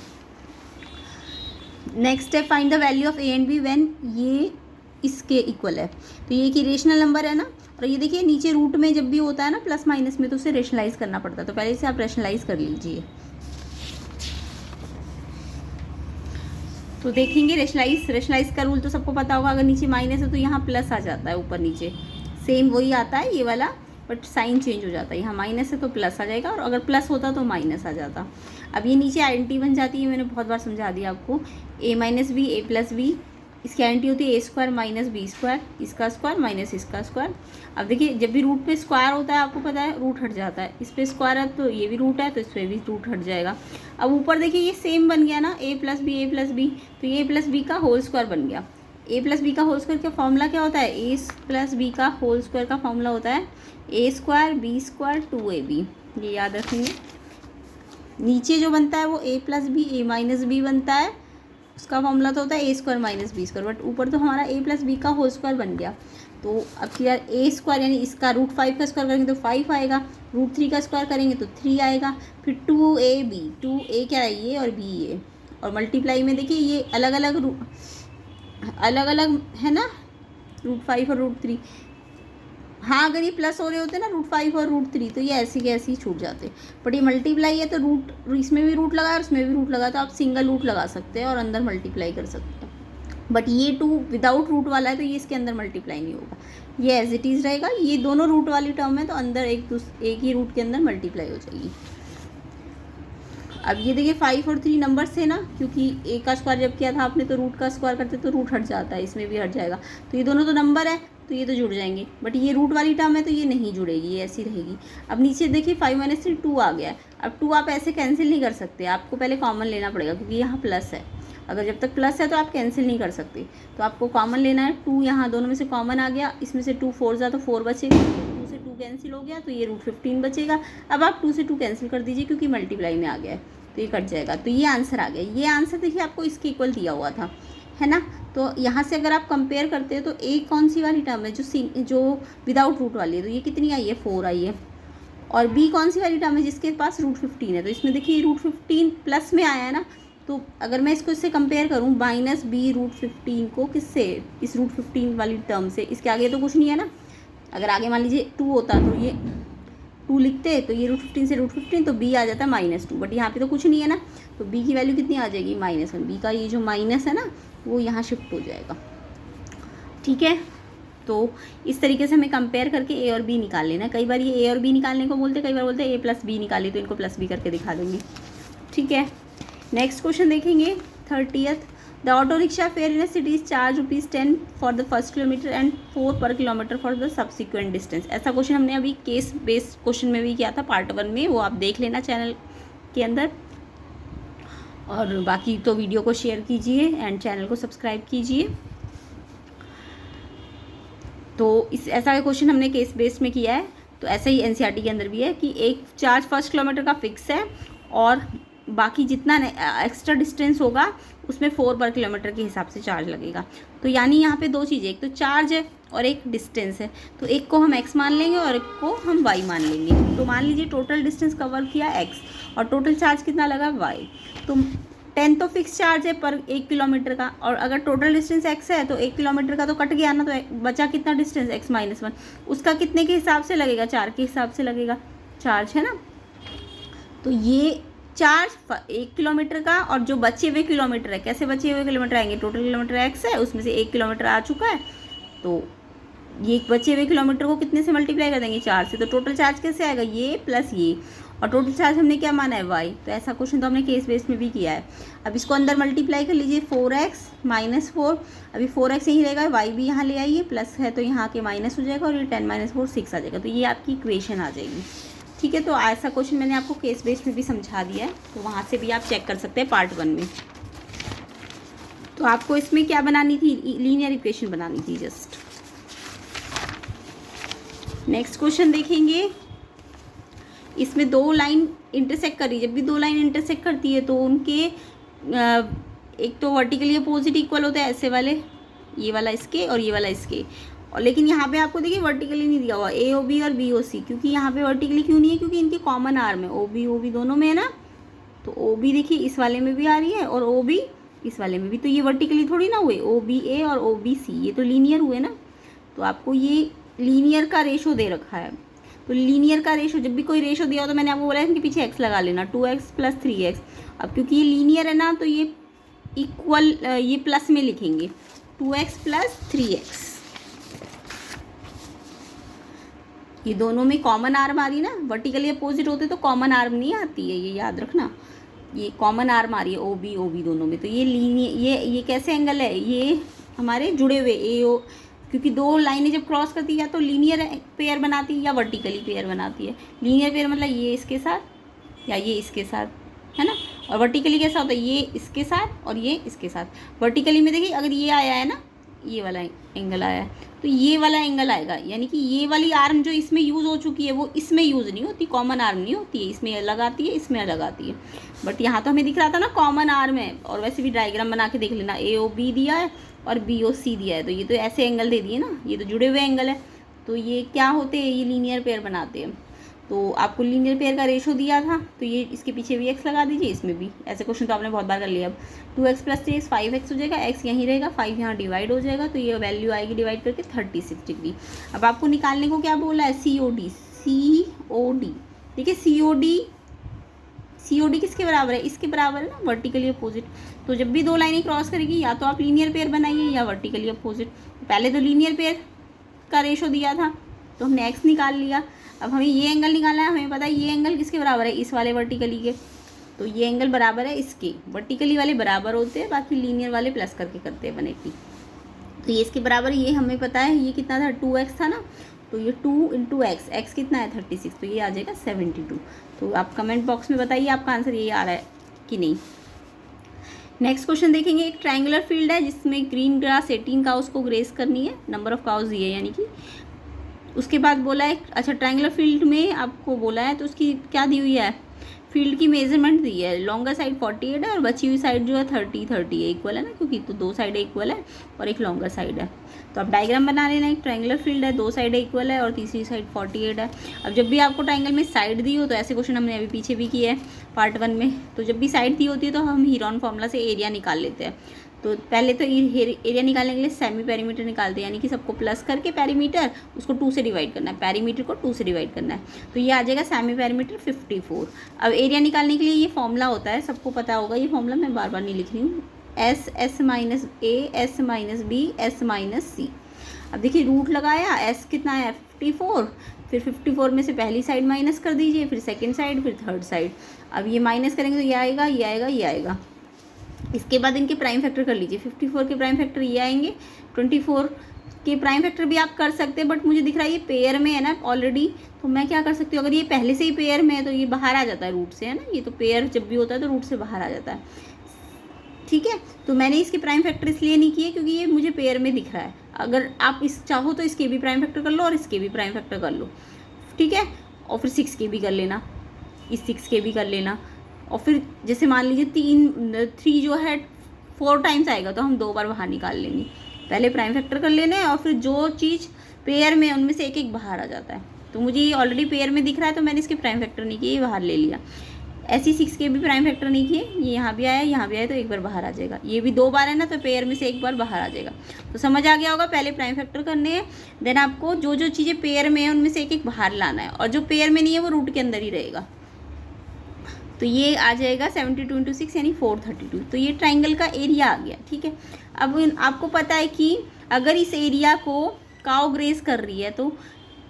नेक्स्ट है find the value of A and B when ये इसके इक्वल है। तो ये एक इरेशनल नंबर है ना, और ये देखिए नीचे रूट में जब भी होता है ना प्लस माइनस में तो उसे रेशनलाइज करना पड़ता है। तो पहले से आप रेशनलाइज कर लीजिए। तो देखेंगे रेशनलाइज का रूल तो सबको पता होगा, अगर नीचे माइनस है तो यहाँ प्लस आ जाता है, ऊपर नीचे सेम वही आता है ये वाला, बट साइन चेंज हो जाता है। यहाँ माइनस है तो प्लस आ जाएगा, और अगर प्लस होता तो माइनस आ जाता। अब ये नीचे आइडेंटिटी बन जाती है, मैंने बहुत बार समझा दिया आपको। a minus B, A plus B, इसकी आइडेंटिटी होती है A square minus B square, इसका स्क्वायर माइनस इसका स्क्वायर। अब देखिए जब भी रूट पे स्क्वायर होता है आपको पता है रूट हट जाता है, इस पे स्क्वायर है तो ये भी रूट है तो इस पर भी रूट हट जाएगा। अब ऊपर देखिए ये सेम बन गया ना, ए प्लस बी, तो ये ए प्लस बी का होल स्क्वायर बन गया। ए प्लस बी का होल स्क्वायर का फॉर्मूला क्या होता है? ए प्लस बी का होल स्क्वायर का फॉर्मूला होता है A square B square 2ab, ये याद रखेंगे। नीचे जो बनता है वो A plus B, A minus B बनता है, उसका फॉर्मूला तो होता है A square minus B square, but ऊपर तो हमारा ए प्लस बी का होल स्क्वायर बन गया। तो अब यार ए स्क्वायर यानी इसका रूट 5 का स्क्वायर करेंगे तो 5 आएगा, रूट 3 का स्क्वायर करेंगे तो 3 आएगा, फिर 2ab, 2a क्या है ये और b ये, और मल्टीप्लाई में देखिए ये अलग अलग है ना, रूट 5 और रूट 3। हाँ अगर ये प्लस हो रहे होते ना रूट 5 और रूट 3 तो ये ऐसे के ऐसे ही छूट जाते, बट ये मल्टीप्लाई है तो रूट, इसमें भी रूट लगा और इसमें भी रूट लगा, तो आप सिंगल रूट लगा सकते हैं और अंदर मल्टीप्लाई कर सकते हैं। बट ये 2 विदाउट रूट वाला है तो ये इसके अंदर मल्टीप्लाई नहीं होगा, ये एज इट इज़ रहेगा। ये दोनों रूट वाली टर्म है तो अंदर एक ही रूट के अंदर मल्टीप्लाई हो जाएगी। अब ये देखिए 5 और 3 नंबर से ना, क्योंकि ए का स्क्वायर जब किया था आपने तो रूट का स्क्वायर करते तो रूट हट जाता है, इसमें भी हट जाएगा, तो ये दोनों तो नंबर है तो ये तो जुड़ जाएंगे, बट ये रूट वाली टर्म है तो ये नहीं जुड़ेगी, ये ऐसी रहेगी। अब नीचे देखिए 5 - 3 2 आ गया है। अब 2 आप ऐसे कैंसिल नहीं कर सकते, आपको पहले कॉमन लेना पड़ेगा, क्योंकि यहाँ प्लस है, अगर जब तक प्लस है तो आप कैंसिल नहीं कर सकते, तो आपको कॉमन लेना है। 2 यहाँ दोनों में से कॉमन आ गया, इसमें से 2 4 जा तो 4 बचेगा, 2 से 2 कैंसिल हो गया तो ये रूट 15 बचेगा। अब आप 2 से 2 कैंसिल कर दीजिए क्योंकि मल्टीप्लाई में आ गया है तो ये कट जाएगा, तो ये आंसर आ गया। ये आंसर देखिए आपको इसके इक्वल दिया हुआ था, है ना। तो यहाँ से अगर आप कंपेयर करते हैं तो ए कौन सी वाली टर्म है जो विदाउट रूट वाली है, तो ये कितनी आई है 4 आई है, और बी कौन सी वाली टर्म है जिसके पास रूट 15 है, तो इसमें देखिए रूट 15 प्लस में आया है ना, तो अगर मैं इसको इससे कंपेयर करूँ माइनस बी रूट 15 को किससे, इस रूट 15 वाली टर्म से, इसके आगे तो कुछ नहीं है ना। अगर आगे मान लीजिए 2 होता तो ये 2 लिखते तो ये रूट 15 से रूट 15 तो b आ जाता है -2, बट यहाँ पे तो कुछ नहीं है ना, तो b की वैल्यू कितनी आ जाएगी -1। b का ये जो माइनस है ना वो यहाँ शिफ्ट हो जाएगा, ठीक है। तो इस तरीके से हमें कंपेयर करके a और b निकाल लेना। कई बार ये a और b निकालने को बोलते, कई बार बोलते हैं a प्लस b निकाली, तो इनको प्लस b करके दिखा देंगे, ठीक है। नेक्स्ट क्वेश्चन देखेंगे 30th। The auto rickshaw fair in city is charge ₹10 for the first kilometre and 4 पर kilometre for the subsequent distance. ऐसा क्वेश्चन हमने अभी केस बेस्ड क्वेश्चन में भी किया था पार्ट 1 में, वो आप देख लेना चैनल के अंदर, और बाकी तो वीडियो को शेयर कीजिए एंड चैनल को सब्सक्राइब कीजिए। तो इस ऐसा क्वेश्चन हमने केस बेस्ड में किया है, तो ऐसा ही एनसीईआरटी के अंदर भी है कि एक चार्ज फर्स्ट किलोमीटर का फिक्स है और बाकी जितना एक्स्ट्रा डिस्टेंस होगा उसमें 4 पर किलोमीटर के हिसाब से चार्ज लगेगा। तो यानी यहाँ पे 2 चीज़ें, एक तो चार्ज है और एक डिस्टेंस है, तो एक को हम x मान लेंगे और एक को हम y मान लेंगे। तो मान लीजिए टोटल डिस्टेंस कवर किया x और टोटल चार्ज कितना लगा y, तो 10 तो फिक्स चार्ज है पर 1 किलोमीटर का, और अगर टोटल डिस्टेंस x है तो 1 किलोमीटर का तो कट गया ना, तो बचा कितना डिस्टेंस x - 1, उसका कितने के हिसाब से लगेगा, 4 के हिसाब से लगेगा चार्ज, है ना। तो ये चार्ज 1 किलोमीटर का, और जो बचे हुए किलोमीटर है, कैसे बचे हुए किलोमीटर आएंगे, टोटल किलोमीटर x है, उसमें से 1 किलोमीटर आ चुका है, तो ये बचे हुए किलोमीटर को कितने से मल्टीप्लाई कर देंगे, 4 से। तो टोटल चार्ज कैसे आएगा, ये प्लस ये, और टोटल चार्ज हमने क्या माना है, y। तो ऐसा क्वेश्चन तो हमने केस बेस्ड में भी किया है। अब इसको अंदर मल्टीप्लाई कर लीजिए, 4x - 4, अभी 4x यहीं रहेगा, y भी यहाँ ले आइए, प्लस है तो यहाँ के माइनस हो जाएगा, और ये 10 - 4 6 आ जाएगा। तो ये आपकी इक्वेशन आ जाएगी। ठीक है, तो ऐसा क्वेश्चन मैंने आपको केस बेस्ड में भी समझा दिया है, तो वहाँ से भी आप चेक कर सकते हैं पार्ट 1 में। तो आपको इसमें क्या बनानी थी, लीनियर इक्वेशन बनानी थी जस्ट। नेक्स्ट क्वेश्चन देखेंगे, इसमें 2 लाइन इंटरसेक्ट कर रही है। जब भी 2 लाइन इंटरसेक्ट करती है तो उनके एक तो वर्टिकली अपोजिट इक्वल होता है, ऐसे वाले, ये वाला इसके और ये वाला इसके। और लेकिन यहाँ पे आपको देखिए वर्टिकली नहीं दिया हुआ, AOB और BOC, क्योंकि यहाँ पे वर्टिकली क्यों नहीं है, क्योंकि इनकी कॉमन आर्म है, OB दोनों में है ना। तो OB देखिए इस वाले में भी आ रही है, और OB इस वाले में भी, तो ये वर्टिकली थोड़ी ना हुए, OBA और OBC, ये तो लीनियर हुए ना। तो आपको ये लीनियर का रेशो दे रखा है। तो लीनियर का रेशो, जब भी कोई रेशो दिया हो तो मैंने आपको बोला इनके पीछे x लगा लेना, 2x + 3x। अब क्योंकि ये लीनियर है ना, तो ये इक्वल, ये प्लस में लिखेंगे, 2x + 3x। ये दोनों में कॉमन आर्म आ रही है ना, वर्टिकली अपोजिट होते तो कॉमन आर्म नहीं आती है, ये याद रखना। ये कॉमन आर्म आ रही है OB दोनों में। तो ये लीनियर, ये कैसे एंगल है, ये हमारे जुड़े हुए AO, क्योंकि 2 लाइनें जब क्रॉस करती है या तो लीनियर पेयर बनाती है या वर्टिकली पेयर बनाती है। लीनियर पेयर मतलब ये इसके साथ या ये इसके साथ, है ना। और वर्टिकली कैसा होता है, ये इसके साथ और ये इसके साथ। वर्टिकली में देखिए अगर ये आया है ना, ये वाला एंगल आया है, तो ये वाला एंगल आएगा, यानी कि ये वाली आर्म जो इसमें यूज़ हो चुकी है वो इसमें यूज़ नहीं होती, कॉमन आर्म नहीं होती है, इसमें अलग आती है, इसमें अलग आती है। बट यहाँ तो हमें दिख रहा था ना कॉमन आर्म है। और वैसे भी डायग्राम बना के देख लेना, AOB दिया है और BOC दिया है, तो ये तो ऐसे एंगल दे दिए ना, ये तो जुड़े हुए एंगल है, तो ये क्या होते हैं, ये लीनियर पेयर बनाते हैं। तो आपको लीनियर पेयर का रेशो दिया था, तो ये इसके पीछे भी x लगा दीजिए, इसमें भी। ऐसे क्वेश्चन तो आपने बहुत बार कर लिया। अब 2x + 3x 5x हो जाएगा, x यहीं रहेगा, 5 यहाँ डिवाइड हो जाएगा, तो ये वैल्यू आएगी डिवाइड करके 36 डिग्री। अब आपको निकालने को क्या बोला है, COD। देखिए COD किसके बराबर है, इसके बराबर है ना, वर्टिकली अपोजिट। तो जब भी 2 लाइनें क्रॉस करेगी, या तो आप लीनियर पेयर बनाइए या वर्टिकली अपोजिट। पहले तो लीनियर पेयर का रेशो दिया था, तो हमने x निकाल लिया। अब हमें ये एंगल निकालना है, हमें पता है ये एंगल किसके बराबर है, इस वाले वर्टिकली के। तो ये एंगल बराबर है इसके, वर्टिकली वाले बराबर होते हैं, बाकी लीनियर वाले प्लस करके करते हैं 180। तो ये इसके बराबर, ये हमें पता है, ये कितना था, 2x था ना, तो ये 2 × x कितना है 36, तो ये आ जाएगा 72। तो आप कमेंट बॉक्स में बताइए आपका आंसर ये आ रहा है कि नहीं। नेक्स्ट क्वेश्चन देखेंगे, एक ट्रायंगुलर फील्ड है जिसमें ग्रीन ग्रास 18 काउस को ग्रेस करनी है, नंबर ऑफ काउस दिए, यानी कि उसके बाद बोला है, अच्छा ट्रायंगुलर फील्ड में आपको बोला है, तो उसकी क्या दी हुई है, फील्ड की मेजरमेंट दी है। लॉन्गर साइड 48 है और बची हुई साइड जो है 30 है, इक्वल है ना, क्योंकि तो 2 साइड इक्वल है और एक लॉन्गर साइड है। तो आप डायग्राम बना लेना, एक ट्रायंगुलर फील्ड है, 2 साइड इक्वल है और तीसरी साइड 48 है। अब जब भी आपको ट्रायंगल में साइड दी हो, तो ऐसे क्वेश्चन हमने अभी पीछे भी किया है पार्ट 1 में, तो जब भी साइड दी होती है तो हम हीरोन फॉर्मूला से एरिया निकाल लेते हैं। तो पहले तो एरिया निकालने के लिए सेमी पेरीमीटर निकालते हैं, यानी कि सबको प्लस करके पेरीमीटर उसको 2 से डिवाइड करना है, पेरीमीटर को 2 से डिवाइड करना है, तो ये आ जाएगा सेमी पेरीमीटर 54। अब एरिया निकालने के लिए ये फॉर्मूला होता है, सबको पता होगा ये फॉर्मूला, मैं बार बार नहीं लिख रही हूँ, S - B S - C। अब देखिए रूट लगाया, S कितना है 54, फिर 54 में से पहली साइड माइनस कर दीजिए, फिर सेकेंड साइड, फिर थर्ड साइड। अब ये माइनस करेंगे तो ये आएगा, ये आएगा, ये आएगा। इसके बाद इनके प्राइम फैक्टर कर लीजिए, 54 के प्राइम फैक्टर ये आएंगे, 24 के प्राइम फैक्टर भी आप कर सकते हैं, बट मुझे दिख रहा है ये पेयर में है ना ऑलरेडी, तो मैं क्या कर सकती हूँ, अगर ये पहले से ही पेयर में है तो ये बाहर आ जाता है रूट से, है ना, ये तो पेयर जब भी होता है तो रूट से बाहर आ जाता है, ठीक है। तो मैंने इसके प्राइम फैक्टर इसलिए नहीं किए क्योंकि ये मुझे पेयर में दिख रहा है। अगर आप इस चाहो तो इसके भी प्राइम फैक्टर कर लो और इसके भी प्राइम फैक्टर कर लो, ठीक है, और फिर 6 के भी कर लेना, इस 6 के भी कर लेना। और फिर जैसे मान लीजिए 3 जो है 4 टाइम्स आएगा, तो हम 2 बार बाहर निकाल लेंगे। पहले प्राइम फैक्टर कर लेना है और फिर जो चीज़ पेयर में उनमें से एक एक बाहर आ जाता है। तो मुझे ये ऑलरेडी पेयर में दिख रहा है तो मैंने इसके प्राइम फैक्टर नहीं किए, ये बाहर ले लिया। ऐसे 6 के भी प्राइम फैक्टर नहीं किए, ये यहाँ भी आया, यहाँ भी आया, तो एक बार बाहर आ जाएगा। ये भी 2 बार है ना, तो पेयर में से एक बार बाहर आ जाएगा। तो समझ आ गया होगा, पहले प्राइम फैक्टर करने हैं, देन आपको जो जो चीज़ें पेयर में है उनमें से एक एक बाहर लाना है, और जो पेयर में नहीं है वो रूट के अंदर ही रहेगा। तो ये आ जाएगा 72 इंटू 6 यानी 432। तो ये ट्राइंगल का एरिया आ गया, ठीक है। अब आपको पता है कि अगर इस एरिया को काव ग्रेस कर रही है तो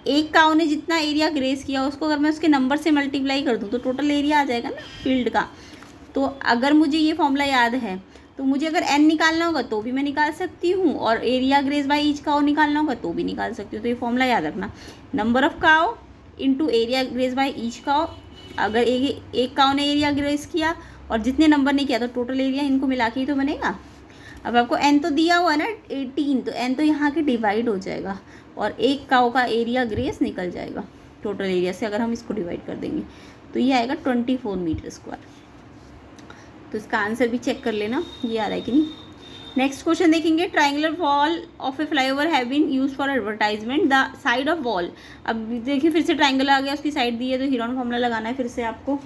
एक काव ने जितना एरिया ग्रेस किया उसको अगर मैं उसके नंबर से मल्टीप्लाई कर दूँ तो टोटल एरिया आ जाएगा ना फील्ड का। तो अगर मुझे ये फॉर्मूला याद है तो मुझे अगर n निकालना होगा तो भी मैं निकाल सकती हूँ, और एरिया ग्रेस बाय ईच काव निकालना होगा तो भी निकाल सकती हूँ। तो ये फॉर्मूला याद रखना, नंबर ऑफ काव into area grace by each काव। अगर एक काव ने एरिया ग्रेस किया और जितने नंबर ने किया तो टोटल एरिया इनको मिला के ही तो बनेगा। अब आपको n तो दिया हुआ है ना 18, तो n तो यहाँ के डिवाइड हो जाएगा और एक काव का एरिया ग्रेस निकल जाएगा टोटल एरिया से। अगर हम इसको डिवाइड कर देंगे तो ये आएगा 24 मीटर स्क्वायर। तो इसका आंसर भी चेक कर लेना ये आ रहा है कि नहीं। नेक्स्ट क्वेश्चन देखेंगे, triangular wall of a flyover have been use for advertisement, the side of wall. अब देखिए फिर से ट्राइंगल आ गया, उसकी साइड दी है तो हीरोन फॉर्मूला लगाना है फिर से आपको।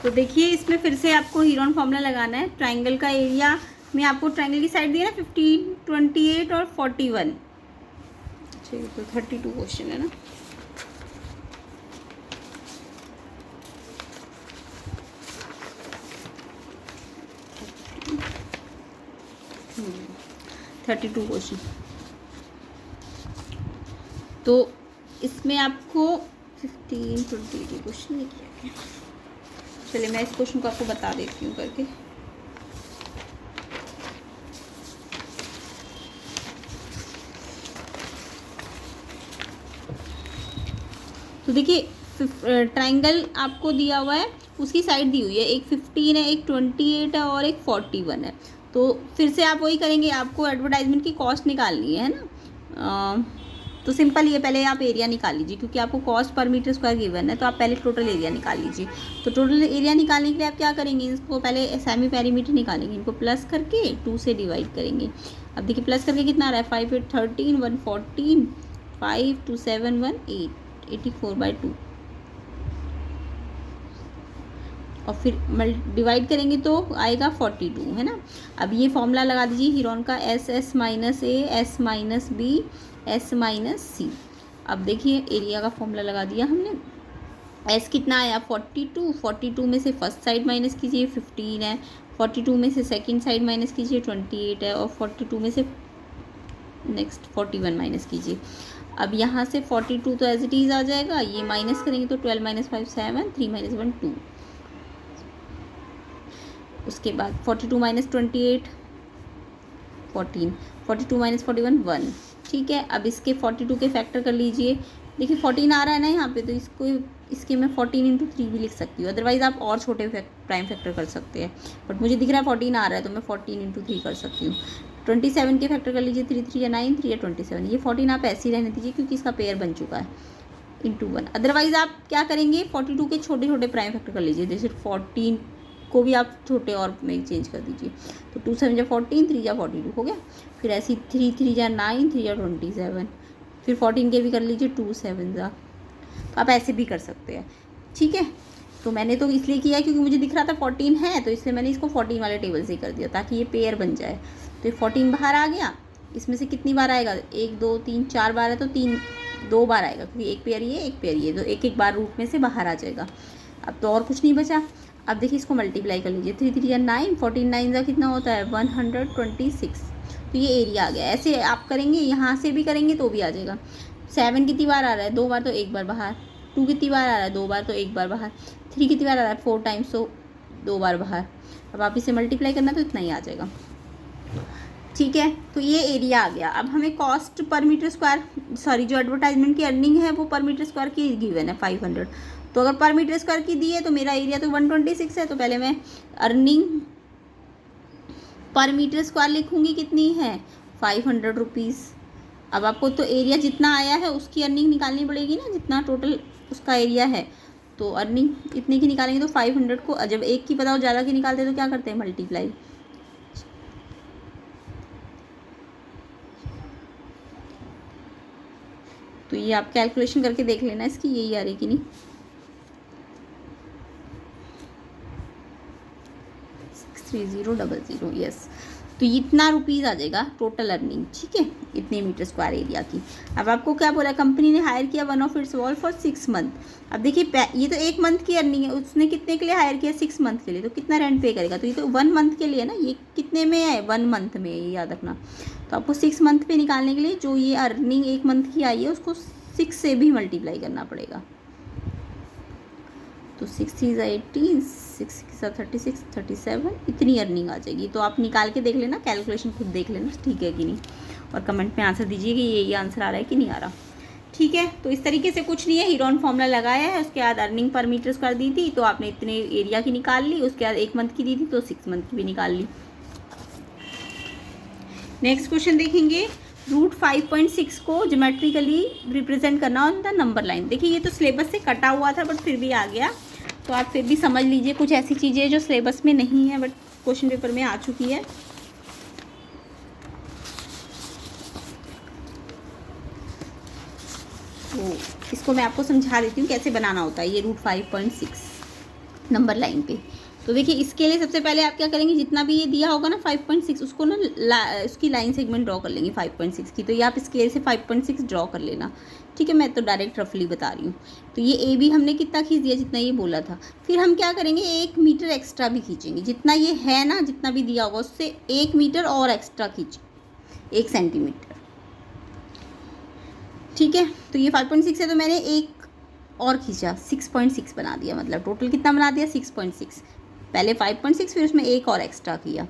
तो देखिए इसमें फिर से आपको हीरोन फॉर्मूला लगाना है। ट्राइंगल का एरिया में आपको ट्राइंगल की साइड दिया ना 15, 28 और 41। चलिए तो 32 क्वेश्चन है ना। Thirty two question. तो इसमें आपको 15, 28 क्वेश्चन नहीं किया गया। चलिए मैं इस क्वेश्चन को आपको बता देती हूँ करके। तो देखिए ट्राइंगल आपको दिया हुआ है, उसकी साइड दी हुई है, एक 15 है, एक 28 है और एक 41 है। तो फिर से आप वही करेंगे, आपको एडवर्टाइजमेंट की कॉस्ट निकालनी है ना। तो सिंपल ये, पहले आप एरिया निकाल लीजिए क्योंकि आपको cost per metre square given है। तो आप पहले टोटल एरिया निकाल लीजिए। तो टोटल एरिया निकालने के लिए आप क्या करेंगे, इसको पहले सेमी पेरीमीटर निकालेंगे, इनको प्लस करके 2 से डिवाइड करेंगे। अब देखिए प्लस करके कितना आ रहा है, 5 8 13 1 14 5 2 7 1 8 84/2 और फिर डिवाइड करेंगे तो आएगा 42 है ना। अब ये फॉर्मूला लगा दीजिए हीरोन का, S S minus A S minus B S minus C. अब देखिए एरिया का फॉर्मूला लगा दिया हमने। एस कितना आया 42, 42 में से फर्स्ट साइड माइनस कीजिए 15 है, 42 में से सेकंड साइड माइनस कीजिए 28 है और 42 में से नेक्स्ट 41 माइनस कीजिए। अब यहाँ से 42 तो एज इट इज़ आ जाएगा, ये माइनस करेंगे तो 12 - 5 7 3 - 1 2। उसके बाद 42 - 28 14, 42 - 41 1। ठीक है, अब इसके 42 के फैक्टर कर लीजिए। देखिए 14 आ रहा है ना यहाँ पे, तो इसके मैं 14 × 3 भी लिख सकती हूँ। अदरवाइज़ आप और छोटे प्राइम फैक्टर कर सकते हैं, बट मुझे दिख रहा है 14 आ रहा है तो मैं 14 × 3 कर सकती हूँ। 27 के फैक्टर कर लीजिए, 3 3 या 9, 3 या 27। ये 14 आप ऐसे ही रहने दीजिए क्योंकि इसका पेयर बन चुका है × 1। अदरवाइज़ आप क्या करेंगे, 42 के छोटे छोटे प्राइम फैक्टर कर लीजिए, जैसे 14 को भी आप छोटे और में चेंज कर दीजिए। तो 2 7 या 14, 3 या 42 हो गया। फिर ऐसी 3 3 या 9, 3 या 27। फिर 14 के भी कर लीजिए, 2 7 जा। तो आप ऐसे भी कर सकते हैं, ठीक है। तो मैंने तो इसलिए किया क्योंकि मुझे दिख रहा था 14 है, तो इसलिए मैंने इसको 14 वाले टेबल से कर दिया ताकि ये पेयर बन जाए। तो ये 14 बाहर आ गया। इसमें से कितनी बार आएगा, 1 2 3 4 बार है तो 2 बार आएगा क्योंकि एक पेयर ये एक पेयर ये, तो एक एक बार रूट में से बाहर आ जाएगा। अब तो और कुछ नहीं बचा। अब देखिए इसको मल्टीप्लाई कर लीजिए, 3 3 या 9, 14 9 का कितना होता है 126। तो ये एरिया आ गया। ऐसे आप करेंगे, यहाँ से भी करेंगे तो भी आ जाएगा। 7 कितनी बार आ रहा है, 2 बार तो एक बार बाहर। 2 कितनी बार आ रहा है, 2 बार तो एक बार बाहर। 3 कितनी बार आ रहा है, 4 टाइम्स तो 2 बार बाहर। अब आप इसे मल्टीप्लाई करना तो इतना ही आ जाएगा, ठीक है। तो ये एरिया आ गया। अब हमें cost per metre square, sorry जो एडवर्टाइजमेंट की अर्निंग है वो पर मीटर स्क्वायर की गिवन है 500। तो अगर पर मीटर स्क्वायर की दी है तो मेरा एरिया तो 126 है, तो पहले मैं अर्निंग पर मीटर स्क्वायर लिखूंगी, कितनी है 500 रुपीज़। अब आपको तो एरिया जितना आया है उसकी अर्निंग निकालनी पड़ेगी ना, जितना टोटल उसका एरिया है। तो अर्निंग इतने की निकालेंगे तो 500 को, जब एक की पता हो ज़्यादा की निकालते हैं तो क्या करते हैं, मल्टीप्लाई। तो ये आप कैलकुलेशन करके देख लेना इसकी, यही आ रही कि नहीं। 63000, यस। तो इतना रुपीज़ आ जाएगा टोटल अर्निंग, ठीक है, इतने मीटर स्क्वायर एरिया की। अब आपको क्या बोला, कंपनी ने हायर किया one of its wall for 6 month. अब देखिए ये तो 1 मंथ की अर्निंग है, उसने कितने के लिए हायर किया, 6 मंथ के लिए, तो कितना रेंट पे करेगा, तो ये तो 1 मंथ के लिए है ना, ये कितने में है, 1 मंथ में, ये याद रखना। तो आपको 6 मंथ पे निकालने के लिए जो ये अर्निंग 1 मंथ की आई है उसको 6 से भी मल्टीप्लाई करना पड़ेगा। तो 6 3 18, 6 36, 37, इतनी अर्निंग आ जाएगी। तो आप निकाल के देख लेना, कैलकुलेशन खुद देख लेना ठीक है कि नहीं, और कमेंट में आंसर दीजिए कि ये आंसर आ रहा है कि नहीं आ रहा, ठीक है। तो इस तरीके से कुछ नहीं है, हीरोन फॉर्मूला लगाया है, उसके बाद अर्निंग पर मीटर स्क्वायर दी थी तो आपने इतने एरिया की निकाल ली, उसके बाद 1 मंथ की दी थी तो 6 मंथ की भी निकाल ली। नेक्स्ट क्वेश्चन देखेंगे, रूट 5.6 को ज्योमेट्रिकली रिप्रेजेंट करना ऑन द नंबर लाइन। देखिए ये तो सिलेबस से कटा हुआ था बट फिर भी आ गया, तो आप फिर भी समझ लीजिए, कुछ ऐसी चीज़ें जो सिलेबस में नहीं है बट क्वेश्चन पेपर में आ चुकी है। तो इसको मैं आपको समझा देती हूँ कैसे बनाना होता है ये रूट 5.6 नंबर लाइन पे। तो देखिए इसके लिए सबसे पहले आप क्या करेंगे, जितना भी ये दिया होगा ना 5.6 उसको ना उसकी लाइन सेगमेंट ड्रॉ कर लेंगे 5.6 की। तो ये आप स्केल से 5.6 ड्रॉ कर लेना, ठीक है, मैं तो डायरेक्ट रफली बता रही हूँ। तो ये ए भी हमने कितना खींच दिया, जितना ये बोला था। फिर हम क्या करेंगे, 1 मीटर एक्स्ट्रा भी खींचेंगे, जितना ये है ना, जितना भी दिया होगा उससे 1 मीटर और एक्स्ट्रा खींचे, 1 सेंटीमीटर, ठीक है। तो ये 5.6 है तो मैंने एक और खींचा, 6.6 बना दिया, मतलब टोटल कितना बना दिया, 6.6। पहले 5.6 फिर उसमें एक और एक्स्ट्रा किया,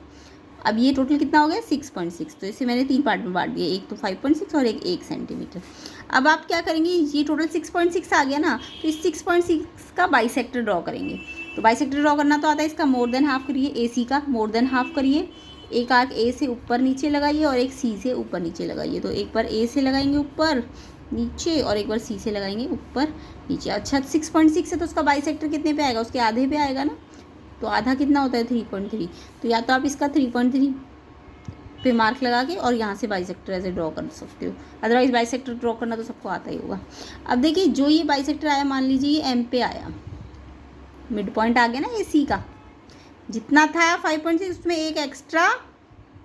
अब ये टोटल कितना हो गया, 6.6। तो इसे मैंने 3 पार्ट में बांट दिया, एक तो 5.6 और एक 1 सेंटीमीटर। अब आप क्या करेंगे, ये टोटल 6.6 आ गया ना, तो इस 6.6 का बाइसेक्टर ड्रॉ करेंगे। तो बाइसेक्टर ड्रॉ करना तो आता है, इसका मोर देन हाफ करिए, AC का मोर देन हाफ करिए, एक आर्क A से ऊपर नीचे लगाइए और एक C से ऊपर नीचे लगाइए। तो एक बार A से लगाएंगे ऊपर नीचे और एक बार C से लगाएंगे ऊपर नीचे। अच्छा 6.6 है तो उसका बाइसेक्टर कितने पे आएगा, उसके आधे पे आएगा ना, तो आधा कितना होता है, 3.3। तो या तो आप इसका 3.3 पे मार्क लगा के और यहाँ से बाइसेक्टर ऐसे ड्रॉ कर सकते हो, अदरवाइज बाइसेक्टर ड्रॉ करना तो सबको आता ही होगा। अब देखिए जो ये बाइसेक्टर आया, मान लीजिए ये M पे आया, मिड पॉइंट आ गया ना AC का, जितना था 5.6 उसमें एक एक्स्ट्रा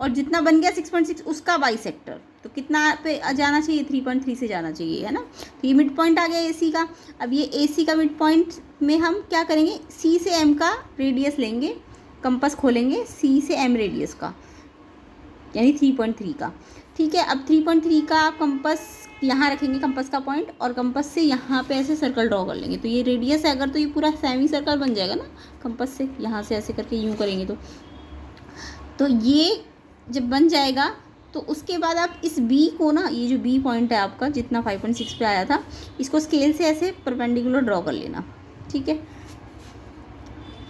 और जितना बन गया 6.6 उसका बाइसेक्टर, तो कितना पे जाना चाहिए, 3.3 से जाना चाहिए, है ना। तो ये मिड पॉइंट आ गया AC का। अब ये AC का मिड पॉइंट में हम क्या करेंगे, C से M का रेडियस लेंगे, कंपास खोलेंगे C से M रेडियस का, यानी 3.3 का, ठीक है। अब 3.3 का आप कंपास यहाँ रखेंगे, कंपास का पॉइंट, और कंपास से यहाँ पे ऐसे सर्कल ड्रॉ कर लेंगे। तो ये रेडियस है अगर, तो ये पूरा सेमी सर्कल बन जाएगा ना, कंपास से यहाँ से ऐसे करके यूँ करेंगे तो ये जब बन जाएगा तो उसके बाद आप इस B को ना, ये जो B पॉइंट है आपका जितना 5.6 पे आया था, इसको स्केल से ऐसे परपेंडिकुलर ड्रॉ कर लेना, ठीक है,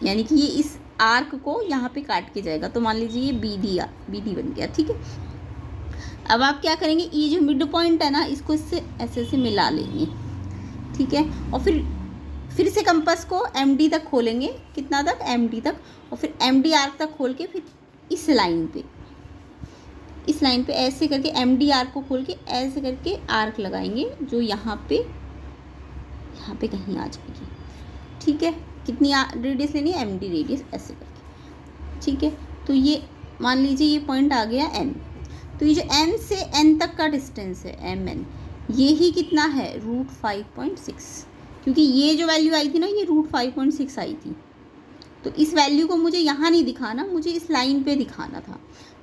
यानी कि ये इस आर्क को यहाँ पे काट के जाएगा। तो मान लीजिए ये BD बन गया, ठीक है। अब आप क्या करेंगे, ये जो मिड पॉइंट है ना, इसको इससे ऐसे ऐसे मिला लेंगे, ठीक है, और फिर से कंपास को MD तक खोलेंगे, कितना तक, MD तक, और फिर MD आर्क तक खोल के फिर इस लाइन पे ऐसे करके MD आर्क को खोल के ऐसे करके आर्क लगाएंगे, जो यहाँ पे कहीं आ जाएगी, ठीक है। कितनी रेडियस लेनी है, MD रेडियस ऐसे करके, ठीक है। तो ये मान लीजिए ये पॉइंट आ गया N, तो ये जो M से N तक का डिस्टेंस है MN, ये ही कितना है, रूट 5.6, क्योंकि ये जो वैल्यू आई थी ना, ये रूट 5.6 आई थी। तो इस वैल्यू को मुझे यहाँ नहीं दिखाना, मुझे इस लाइन पे दिखाना था,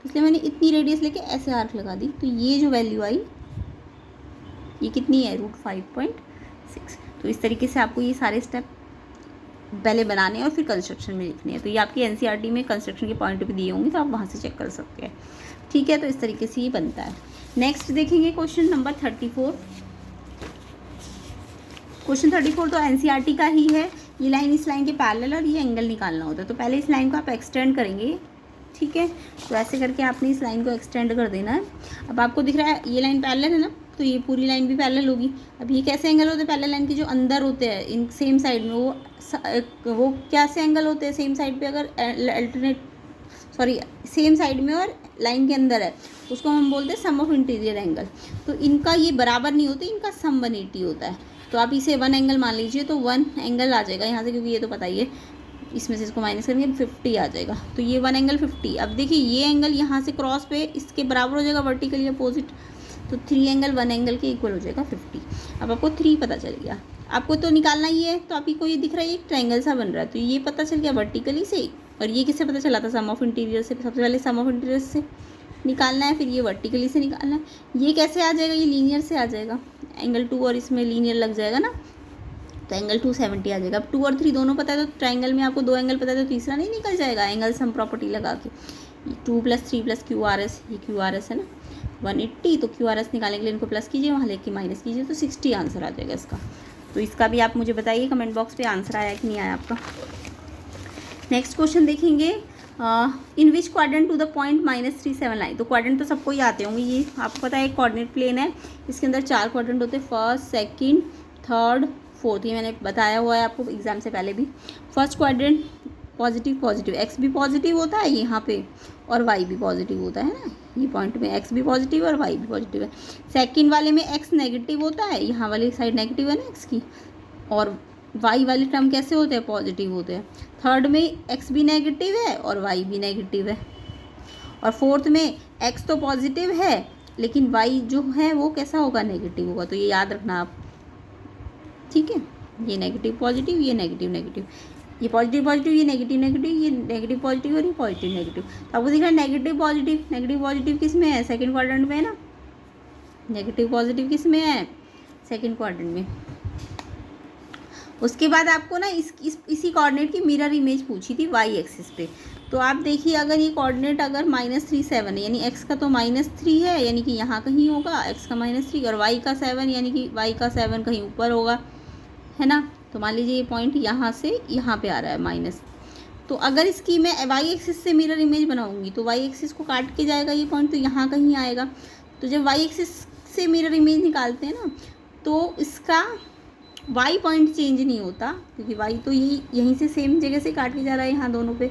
इसलिए मैंने इतनी रेडियस लेके ऐसे आर्क लगा दी। तो ये जो वैल्यू आई ये कितनी है, रूट 5.6। तो इस तरीके से आपको ये सारे स्टेप पहले बनाने हैं और फिर कंस्ट्रक्शन में लिखने हैं। तो ये आपकी NCERT में कंस्ट्रक्शन के पॉइंट पे दिए होंगे, तो आप वहाँ से चेक कर सकते हैं, ठीक है। तो इस तरीके से ये बनता है। नेक्स्ट देखेंगे क्वेश्चन नंबर 34। क्वेश्चन 34 तो NCERT का ही है। ये लाइन इस लाइन के पैरेलल और ये एंगल निकालना होता है। तो पहले इस लाइन को आप एक्सटेंड करेंगे, ठीक है। तो ऐसे करके आपने इस लाइन को एक्सटेंड कर देना है। अब आपको दिख रहा है ये लाइन पैरेलल है ना, तो ये पूरी लाइन भी पैरेलल होगी। अब ये कैसे एंगल होते हैं पैरेलल लाइन के, जो अंदर होते हैं इन सेम साइड में, वो कैसे एंगल होते हैं सेम साइड पे, अगर सेम साइड में और लाइन के अंदर है, उसको हम बोलते हैं सम ऑफ इंटीरियर एंगल। तो इनका ये बराबर नहीं होते, इनका सम 180 होता है। तो आप इसे 1 एंगल मान लीजिए, तो 1 एंगल आ जाएगा यहाँ से, क्योंकि ये तो पता ही है, इसमें से इसको माइनस करेंगे 50 आ जाएगा। तो ये 1 एंगल 50। अब देखिए ये एंगल यहाँ से क्रॉस पे इसके बराबर हो जाएगा वर्टिकली अपोजिट, तो 3 एंगल 1 एंगल के इक्वल हो जाएगा 50। अब आपको 3 पता चल गया, आपको तो निकालना ही है। तो आपको ये दिख रहा है एक ट्रायंगल सा बन रहा है, तो ये पता चल गया वर्टिकली से। और ये किससे पता चला था, सम ऑफ इंटीरियर से। सबसे पहले सम ऑफ इंटीरियर से निकालना है, फिर ये वर्टिकली से निकालना है। ये कैसे आ जाएगा, ये लीनियर से आ जाएगा, एंगल 2 और इसमें लीनियर लग जाएगा ना, तो एंगल 270 आ जाएगा। अब 2 और 3 दोनों पता है, तो ट्राइंगल में आपको 2 एंगल पता है, तो तीसरा नहीं निकल जाएगा एंगल सम प्रॉपर्टी लगा के। 2 + 3 + QRS, ये QRS है ना 180, तो QRS निकालने के लिए इनको प्लस कीजिए, वहाँ लेके माइनस कीजिए, तो 60 आंसर आ जाएगा इसका। तो इसका भी आप मुझे बताइए कमेंट बॉक्स पे आंसर आया कि नहीं आया आपका। नेक्स्ट क्वेश्चन देखेंगे, in which quadrant to the point -379 line। तो क्वाड्रेंट तो सबको ही आते होंगे, ये आपको पता है एक कोऑर्डिनेट प्लेन है, इसके अंदर 4 क्वाड्रेंट होते हैं, फर्स्ट, सेकंड, थर्ड, फोर्थ। ये मैंने बताया हुआ है आपको एग्जाम से पहले भी। First quadrant positive positive, x भी पॉजिटिव होता है यहाँ पे और वाई भी पॉजिटिव होता है ना, ये पॉइंट में एक्स भी पॉजिटिव और वाई भी पॉजिटिव है। सेकंड वाले में एक्स नेगेटिव होता है, यहाँ वाली साइड नेगेटिव है ना एक्स की, और वाई वाले टर्म कैसे होते हैं, पॉजिटिव होते हैं। थर्ड में एक्स भी नेगेटिव है और वाई भी नेगेटिव है। और फोर्थ में एक्स तो पॉजिटिव है लेकिन वाई जो है वो कैसा होगा, नेगेटिव होगा। तो ये याद रखना आप, ठीक है। ये नेगेटिव पॉजिटिव, ये नेगेटिव नेगेटिव, ये पॉजिटिव पॉजिटिव, ये नेगेटिव नेगेटिव, ये नेगेटिव पॉजिटिव और ये पॉजिटिव नेगेटिव। तो आपको दिख रहा है नेगेटिव पॉजिटिव किस में है, सेकंड क्वाड्रेंट में है ना। नेगेटिव पॉजिटिव किस में है, सेकंड क्वाड्रेंट में। उसके बाद आपको ना इसी कोऑर्डिनेट की मिरर इमेज पूछी थी वाई एक्सिस पे। तो आप देखिए, अगर ये कोऑर्डिनेट अगर -37 है, यानी एक्स का तो -3 है, यानी कि यहाँ कहीं होगा एक्स का -3, और वाई का 7, यानी कि वाई का 7 कहीं ऊपर होगा, है ना। तो मान लीजिए ये पॉइंट यहाँ से यहाँ पे आ रहा है माइनस। तो अगर इसकी मैं वाई एक्सिस से मिरर इमेज बनाऊंगी, तो वाई एक्सिस को काट के जाएगा ये पॉइंट, तो यहाँ कहीं आएगा। तो जब वाई एक्सिस से मिरर इमेज निकालते हैं ना, तो इसका वाई पॉइंट चेंज नहीं होता, क्योंकि वाई तो यहीं से सेम जगह से काट के जा रहा है, यहाँ दोनों पे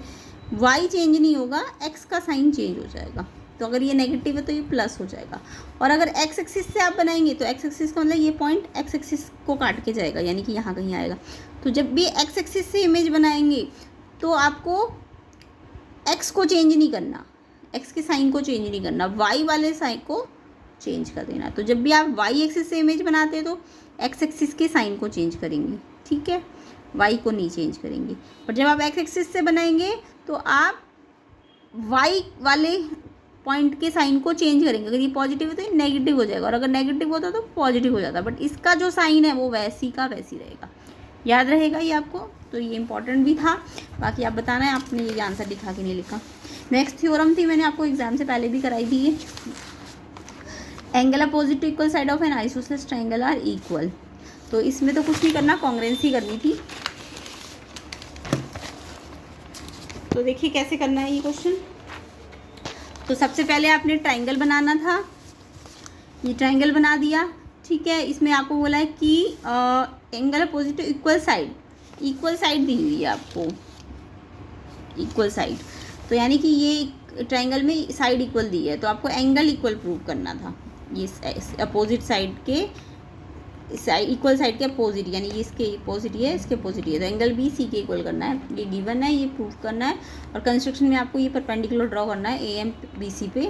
वाई चेंज नहीं होगा, एक्स का साइन चेंज हो जाएगा। तो अगर ये नेगेटिव है तो ये प्लस हो जाएगा। और अगर एक्स एक्सिस से आप बनाएंगे, तो एक्स एक्सिस का मतलब ये पॉइंट एक्स एक्सिस को काट के जाएगा, यानी कि यहाँ कहीं आएगा। तो जब भी एक्स एक्सिस से इमेज बनाएंगे, तो आपको एक्स को चेंज नहीं करना, एक्स के साइन को चेंज नहीं करना, वाई वाले साइन को चेंज कर देना। तो जब भी आप वाई एक्सिस से इमेज बनाते हैं, तो एक्स एक्सिस के साइन को चेंज करेंगे, ठीक है, वाई को नहीं चेंज करेंगे। और जब आप एक्स एक्सिस से बनाएंगे, तो आप वाई वाले पॉइंट के साइन को चेंज करेंगे। अगर ये पॉजिटिव है तो ये नेगेटिव हो जाएगा, और अगर नेगेटिव होता तो पॉजिटिव हो जाता। बट इसका जो साइन है वो वैसी का वैसी रहेगा, याद रहेगा ये आपको। तो ये इंपॉर्टेंट भी था, बाकी आप बताना है आपने ये आंसर लिखा कि नहीं लिखा। नेक्स्ट थ्योरम थी, मैंने आपको एग्जाम से पहले भी कराई थी ये, angle opposite to equal side of an isosceles triangle are equal. तो इसमें तो कुछ नहीं करना, कांग्रुएंसी करनी थी। तो देखिए कैसे करना है ये क्वेश्चन। तो सबसे पहले आपने ट्रायंगल बनाना था, ये ट्रायंगल बना दिया, ठीक है। इसमें आपको बोला है कि angle opposite to equal side दी हुई है आपको, इक्वल साइड। तो यानी कि ये ट्रायंगल में साइड इक्वल दी है, तो आपको एंगल इक्वल प्रूव करना था। ये अपोजिट साइड के इक्वल साइड के अपोजिट, यानी ये इसके अपोजिट है, इसके अपोजिट है, तो एंगल बी सी के इक्वल करना है। ये गिवन है, ये प्रूव करना है। और कंस्ट्रक्शन में आपको ये परपेंडिकुलर ड्रॉ करना है ए एम बी सी पे,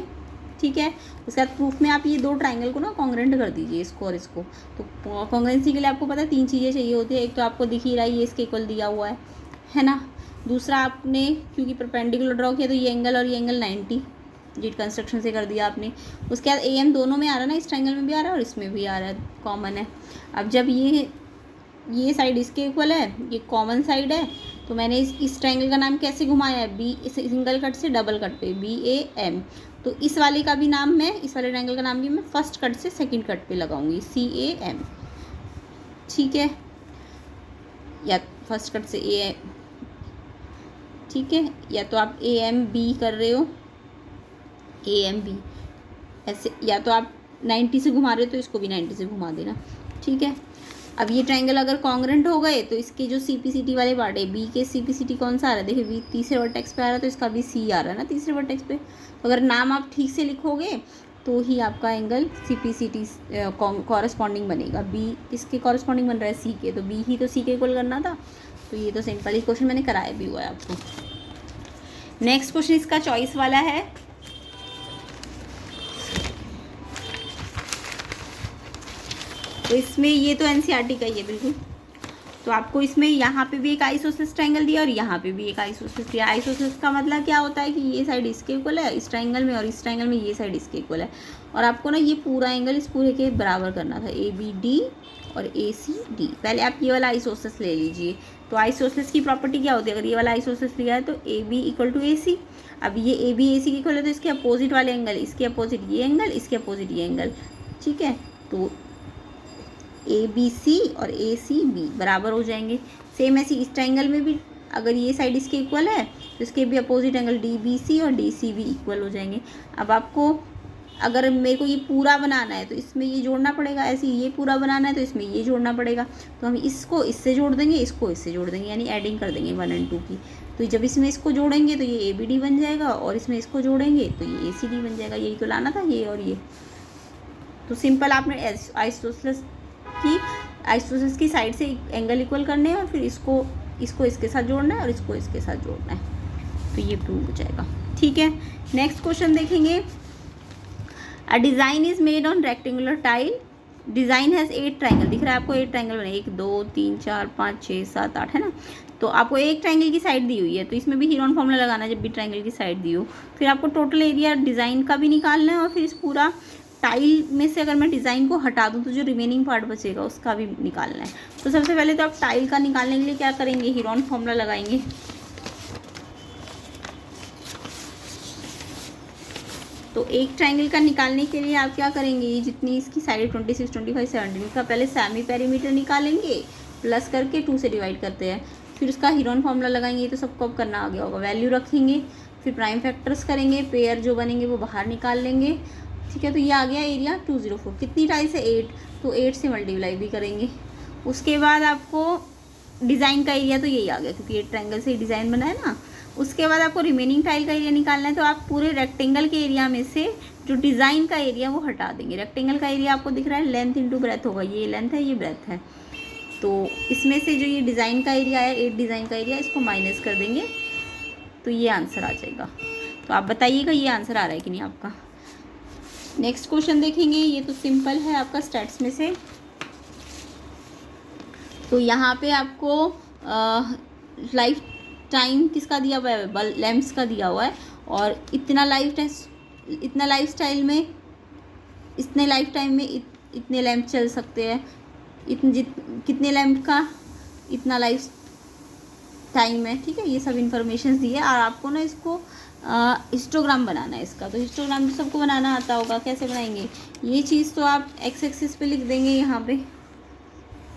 ठीक है। उसके बाद प्रूफ में आप ये 2 ट्रायंगल को ना कॉन्ग्रुएंट कर दीजिए, इसको और इसको। तो कॉन्ग्रुएंसी के लिए आपको पता है 3 चीज़ें चाहिए होती है। एक तो आपको दिख ही रहा है ये इसके इक्वल दिया हुआ है ना। दूसरा, आपने क्योंकि परपेंडिकुलर ड्रॉ किया, तो ये एंगल और ये एंगल 90 जिट कंस्ट्रक्शन से कर दिया आपने। उसके बाद ए एम दोनों में आ रहा है ना, इस ट्रायंगल में भी आ रहा है और इसमें भी आ रहा है, कॉमन है। अब जब ये साइड इसके इक्वल है, ये कॉमन साइड है, तो मैंने इस ट्रायंगल का नाम कैसे घुमाया है, बी सिंगल कट से डबल कट पे, बी ए एम। तो इस वाले का भी नाम मैं, इस वाले ट्रायंगल का नाम भी मैं फर्स्ट कट से सेकंड कट पे लगाऊंगी, सी ए एम, ठीक है, या फर्स्ट कट से ए, ठीक है, या तो आप ए एम बी कर रहे हो, ए एम बी ऐसे, या तो आप 90 से घुमा रहे हो तो इसको भी 90 से घुमा देना, ठीक है। अब ये ट्रायंगल अगर कॉन्ग्रेंट हो गए तो इसके जो CPCT वाले पार्ट है, बी के CPCT कौन सा आ रहा है, देखिए बी तीसरे वर्टेक्स पे आ रहा है तो इसका भी सी आ रहा है ना तीसरे वर्टेक्स पे। तो अगर नाम आप ठीक से लिखोगे तो ही आपका एंगल CPCT कॉरस्पॉन्डिंग बनेगा। बी किसके कॉरस्पॉन्डिंग बन रहा है, सी के, तो बी ही तो सी के इक्वल करना था। तो ये तो सिंपल ही क्वेश्चन मैंने कराया भी हुआ है आपको। नेक्स्ट क्वेश्चन इसका चॉइस वाला है। तो इसमें ये तो NCERT का ही है बिल्कुल। तो आपको इसमें यहाँ पे भी एक आइसोसेलेस ट्रायंगल दिया और यहाँ पे भी एक आइसोसेलेस दिया। आइसोसेलेस का मतलब क्या होता है कि ये साइड इसके इक्वल है इस ट्रायंगल में, और इस ट्रायंगल में ये साइड इसके इक्वल है। और आपको ना ये पूरा एंगल इस पूरे के बराबर करना था, ABD और ACD। पहले आप ये वाला आइसोसेलेस ले लीजिए। तो आइसोसेलेस की प्रॉपर्टी क्या होती है, अगर ये वाला आइसोसेलेस लिया है तो AB = AC। अब ये AB AC के इक्वल है तो इसके अपोजिट वाले एंगल, इसके अपोजिट ये एंगल, इसके अपोजिट ये एंगल, ठीक है। तो ABC और ACB बराबर हो जाएंगे। सेम ऐसी इस ट्रायंगल में भी अगर ये साइड इसके इक्वल है तो इसके भी अपोजिट एंगल DBC और DCB इक्वल हो जाएंगे। अब आपको अगर मेरे को ये पूरा बनाना है तो इसमें ये जोड़ना पड़ेगा, ऐसे ये पूरा बनाना है तो इसमें ये जोड़ना पड़ेगा। तो हम इसको इससे जोड़ देंगे, इसको इससे जोड़ देंगे, यानी एडिंग कर देंगे 1 और 2 की। तो जब इसमें इसको जोड़ेंगे तो ये ABD बन जाएगा और इसमें इसको जोड़ेंगे तो ये ACD बन जाएगा। यही तो लाना था, ये और ये। तो सिंपल आपने आइसोसेलेस की साइड से एंगल इक्वल करने हैं और फिर इसको इसके साथ जोड़ना है और इसको इसके साथ जोड़ना है, तो ये प्रूव हो जाएगा, ठीक है। नेक्स्ट क्वेश्चन देखेंगे। A design is made on rectangular tile, design has 8 triangle. दिख रहा है आपको 8 ट्रायंगल बने, 1 2 3 4 5 6 7 8, है ना। तो आपको एक ट्रायंगल की साइड दी हुई है तो इसमें भी हीरोन फॉर्मूला लगाना है जब भी ट्रायंगल की साइड दी हो। फिर आपको टोटल एरिया डिज़ाइन का भी निकालना है और फिर इस पूरा टाइल में से अगर मैं डिज़ाइन को हटा दूं तो जो रिमेनिंग पार्ट बचेगा उसका भी निकालना है। तो सबसे पहले तो आप टाइल का निकालने के लिए क्या करेंगे, हीरोन फॉर्मूला लगाएंगे। तो एक ट्रायंगल का निकालने के लिए आप क्या करेंगे, ये जितनी इसकी साइड 26 25 17 का पहले सेमी पेरीमीटर निकालेंगे, प्लस करके 2 से डिवाइड करते हैं, फिर उसका हीरोन फॉर्मूला लगाएंगे। ये तो सबको अब करना आ गया होगा। वैल्यू रखेंगे, फिर प्राइम फैक्टर्स करेंगे, पेयर जो बनेंगे वो बाहर निकाल लेंगे, ठीक है। तो ये आ गया एरिया 204। कितनी टाइल से 8, तो 8 से मल्टीप्लाई भी करेंगे। उसके बाद आपको डिज़ाइन का एरिया तो यही आ गया क्योंकि 8 ट्रायंगल से डिज़ाइन बना है ना। उसके बाद आपको रिमेनिंग टाइल का एरिया निकालना है। तो आप पूरे रेक्टेंगल के एरिया में से जो डिज़ाइन का एरिया वो हटा देंगे। रेक्टेंगल का एरिया आपको दिख रहा है लेंथ इंटू ब्रेथ होगा, ये लेंथ है ये ब्रेथ है। तो इसमें से जो ये डिज़ाइन का एरिया है 8 डिज़ाइन का एरिया, इसको माइनस कर देंगे तो ये आंसर आ जाएगा। तो आप बताइएगा ये आंसर आ रहा है कि नहीं आपका। नेक्स्ट क्वेश्चन देखेंगे। ये तो सिंपल है आपका स्टैट्स में से। तो यहाँ पे आपको लाइफ टाइम किसका दिया हुआ है, लैम्प्स का दिया हुआ है। और इतना लाइफ टाइम में इतने लाइफ टाइम में इतने लैम्प चल सकते हैं, कितने लैम्प का इतना लाइफ टाइम है, ठीक है। ये सब इन्फॉर्मेशन दी है और आपको ना इसको हिस्टोग्राम बनाना है इसका। तो हिस्टोग्राम तो सबको बनाना आता होगा, कैसे बनाएंगे ये चीज़, तो आप एक्स एक्सिस पे लिख देंगे यहाँ पे,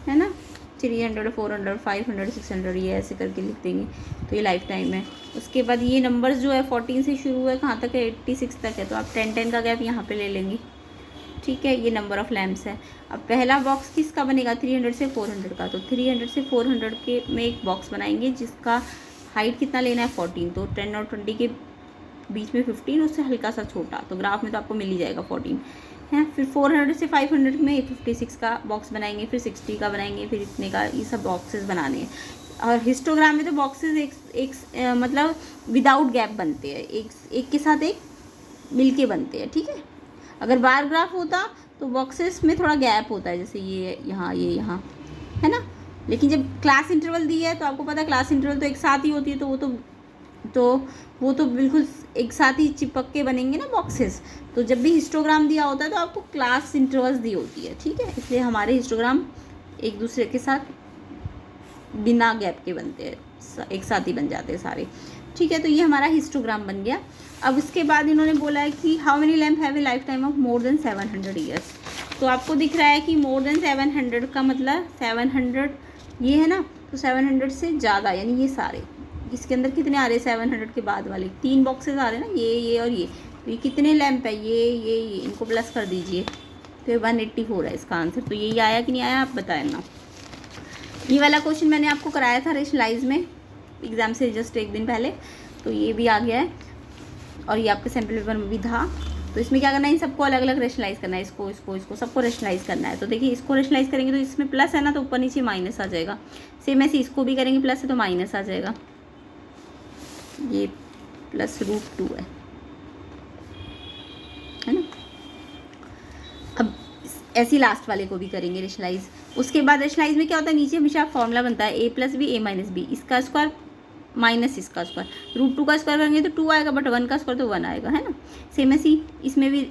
है ना। 300 400 500 600 ये ऐसे करके लिख देंगे। तो ये लाइफ टाइम है। उसके बाद ये नंबर्स जो है 14 से शुरू है, कहाँ तक है 86 तक है, तो आप 10 का गैप यहाँ पे ले लेंगे, ठीक है। ये नंबर ऑफ़ लैम्प्स है। अब पहला बॉक्स किसका बनेगा, 300 से 400 का। तो 300 से 400 के में एक बॉक्स बनाएंगे जिसका हाइट कितना लेना है 14। तो 10 और 20 के बीच में 15, उससे हल्का सा छोटा। तो ग्राफ में तो आपको मिल ही जाएगा 14, है। फिर 400 से 500 में 56 का बॉक्स बनाएंगे, फिर 60 का बनाएंगे, फिर इतने का। ये सब बॉक्सेस बनाने हैं। और हिस्टोग्राम में तो बॉक्सेस एक मतलब विदाउट गैप बनते हैं, एक के साथ एक मिलके बनते हैं, ठीक है। अगर बार ग्राफ होता तो बॉक्सेस में थोड़ा गैप होता है, जैसे ये यहाँ है ना। लेकिन जब क्लास इंटरवल दी है तो आपको पता है क्लास इंटरवल तो एक साथ ही होती है, तो वो तो बिल्कुल एक साथ ही चिपक के बनेंगे ना बॉक्सेस। तो जब भी हिस्टोग्राम दिया होता है तो आपको क्लास इंटरवल्स दी होती है, ठीक है। इसलिए हमारे हिस्टोग्राम एक दूसरे के साथ बिना गैप के बनते हैं, एक साथ ही बन जाते हैं सारे, ठीक है। तो ये हमारा हिस्टोग्राम बन गया। अब उसके बाद इन्होंने बोला है कि how many lamp have a life time of more than 700 years. तो आपको दिख रहा है कि मोर देन 700 का मतलब 700 ये है ना, तो 700 से ज़्यादा, यानी ये सारे इसके अंदर कितने आ रहे हैं 700 के बाद वाले 3 बॉक्सेस आ रहे हैं ना, ये और ये। तो ये कितने लैम्प है, ये इनको प्लस कर दीजिए, तो ये 184 है इसका आंसर। तो यही आया कि नहीं आया आप बताना। ये वाला क्वेश्चन मैंने आपको कराया था रेशनलाइज में एग्ज़ाम से जस्ट एक दिन पहले, तो ये भी आ गया है और ये आपके सैम्पल पेपर में भी था। तो इसमें क्या करना है, इन सबको अलग अलग रेशनलाइज करना है, इसको सबको रेशनलाइज करना है। तो देखिए इसको रेशनलाइज करेंगे तो इसमें प्लस है ना, तो ऊपर नीचे माइनस आ जाएगा। सेम ऐसे इसको भी करेंगे, प्लस है तो माइनस आ जाएगा, ये +√2 है ना। अब ऐसी लास्ट वाले को भी करेंगे रेशनलाइज। उसके बाद रेशनलाइज में क्या होता है, नीचे हमेशा फॉर्मूला बनता है a + b a - b, इसका स्क्वायर माइनस इसका स्क्वायर। √2 का स्क्वायर करेंगे तो 2 आएगा, बट 1 का स्क्वायर तो 1 आएगा, है ना। सेम ऐसी इसमें भी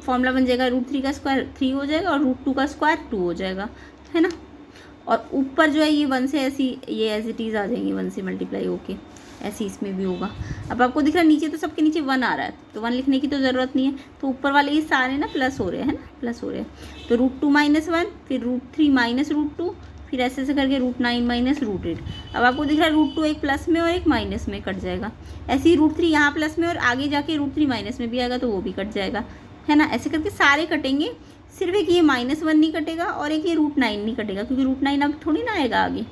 फॉर्मूला बन जाएगा, √3 का स्क्वायर 3 हो जाएगा और √2 का स्क्वायर 2 हो जाएगा, है ना। और ऊपर जो है ये 1 से ऐसी ये एज इट इज़ आ जाएंगी, 1 से मल्टीप्लाई होके, ऐसे इसमें भी होगा। अब आपको दिख रहा है नीचे तो सबके नीचे 1 आ रहा है, तो 1 लिखने की तो ज़रूरत नहीं है, तो ऊपर वाले ये सारे ना प्लस हो रहे हैं, है ना, प्लस हो रहे हैं। तो √2 - 1, फिर √3 - √2, फिर ऐसे ऐसे करके √9 - √8। अब आपको दिख रहा है √2 एक प्लस में और एक माइनस में कट जाएगा। ऐसे ही √3 यहाँ प्लस में और आगे जाके √3 माइनस में भी आएगा, तो वो भी कट जाएगा, है ना। ऐसे करके सारे कटेंगे, सिर्फ एक ये -1 नहीं कटेगा और एक ये √9 नहीं कटेगा, क्योंकि √9 अब थोड़ी ना आएगा आगे।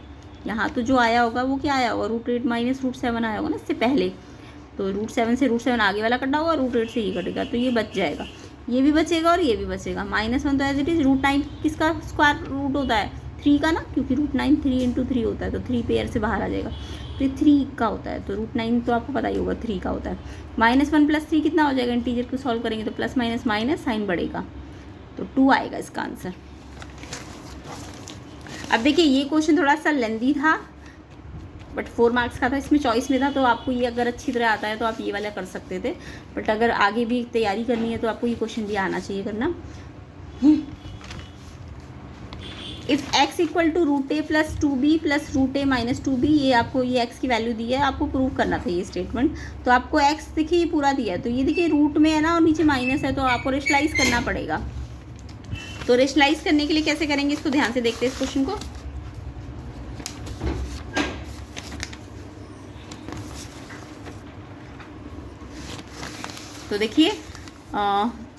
यहाँ तो जो आया होगा वो क्या आया होगा, √8 - √7 आया होगा ना इससे पहले। तो √7 से √7 आगे वाला कटा होगा, √8 से ये कटेगा, तो ये बच जाएगा, ये भी बचेगा और ये भी बचेगा। -1 तो एज इट इज़। √9 किसका स्क्वायर रूट होता है, 3 का ना, क्योंकि √9 3 × 3 होता है, तो 3 पेयर से बाहर आ जाएगा, फिर 3 का होता है। तो √9 तो आपको पता ही होगा 3 का होता है। -1 + 3 कितना हो जाएगा, इंटीजर को सॉल्व करेंगे तो प्लस माइनस माइनस साइन बढ़ेगा, तो 2 आएगा इसका आंसर। अब देखिए ये क्वेश्चन थोड़ा सा लेंदी था, बट 4 मार्क्स का था, इसमें चॉइस में था, तो आपको ये अगर अच्छी तरह आता है तो आप ये वाला कर सकते थे, बट अगर आगे भी तैयारी करनी है तो आपको ये क्वेश्चन भी आना चाहिए करना। If x = √a + 2b + √a - 2b, ये आपको ये x की वैल्यू दी है, आपको प्रूव करना था ये स्टेटमेंट। तो आपको x देखिए ये पूरा दिया है, तो ये देखिए रूट में है ना और नीचे माइनस है, तो आपको रेशनलाइज करना पड़ेगा। तो रेशनलाइज करने के लिए कैसे करेंगे, इसको ध्यान से देखते हैं इस क्वेश्चन को। तो देखिए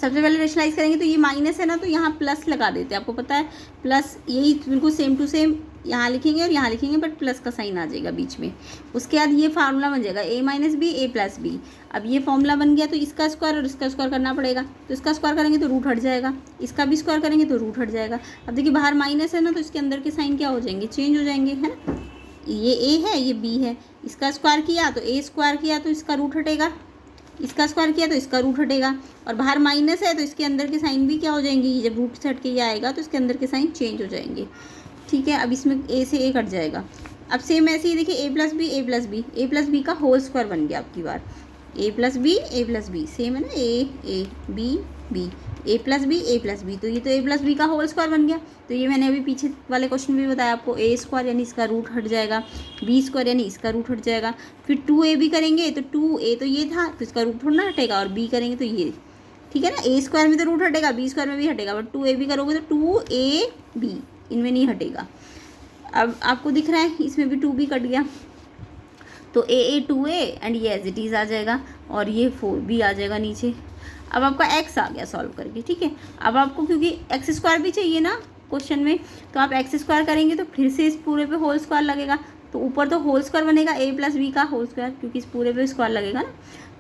सबसे पहले रेशनलाइज करेंगे तो ये माइनस है ना, तो यहाँ प्लस लगा देते हैं। आपको पता है प्लस, यही बिल्कुल सेम टू सेम यहाँ लिखेंगे और यहाँ लिखेंगे, बट प्लस का साइन आ जाएगा बीच में। उसके बाद ये फार्मूला बन जाएगा a - b a + b। अब ये फार्मूला बन गया, तो इसका स्क्वायर और इसका स्क्वायर करना पड़ेगा। तो इसका स्क्वायर करेंगे तो रूट हट जाएगा, इसका भी स्क्वायर करेंगे तो रूट हट जाएगा। अब देखिए बाहर माइनस है ना, तो इसके अंदर के साइन क्या हो जाएंगे, चेंज हो जाएंगे, है ना। ये a है, ये b है, इसका स्क्वायर किया तो a स्क्वायर किया तो इसका रूट हटेगा, इसका स्क्वायर किया तो इसका रूट हटेगा, और बाहर माइनस है तो इसके अंदर के साइन भी क्या हो जाएंगे, जब रूट से हट के ये आएगा तो इसके अंदर के साइन चेंज हो जाएंगे, ठीक है। अब इसमें a से a कट जाएगा। अब सेम ऐसे ही देखिए a + b का होल स्क्वायर बन गया आपकी बार, a + b सेम है ना, a b b a + b, तो ये तो a + b का होल स्क्वायर बन गया। तो ये मैंने अभी पीछे वाले क्वेश्चन में भी बताया आपको, a स्क्वायर यानी इसका रूट हट जाएगा, b स्क्वायर यानी इसका रूट हट जाएगा, फिर 2a भी करेंगे तो 2a तो ये था, तो इसका रूट थोड़ा ना हटेगा, और b करेंगे तो ये, ठीक है ना। a स्क्वायर में तो रूट हटेगा, b स्क्वायर में भी हटेगा, बट 2a भी करोगे तो 2ab इनमें नहीं हटेगा। अब आपको दिख रहा है इसमें भी 2b कट गया, तो a 2a एंड ये एज इट इज़ आ जाएगा, और ये 4b आ जाएगा नीचे। अब आपका x आ गया सॉल्व करके, ठीक है। अब आपको क्योंकि x स्क्वायर भी चाहिए ना क्वेश्चन में, तो आप x स्क्वायर करेंगे तो फिर से इस पूरे पे होल स्क्वायर लगेगा, तो ऊपर तो होल स्क्वायर बनेगा a + b का होल स्क्वायर, क्योंकि इस पूरे पे स्क्वायर लगेगा ना।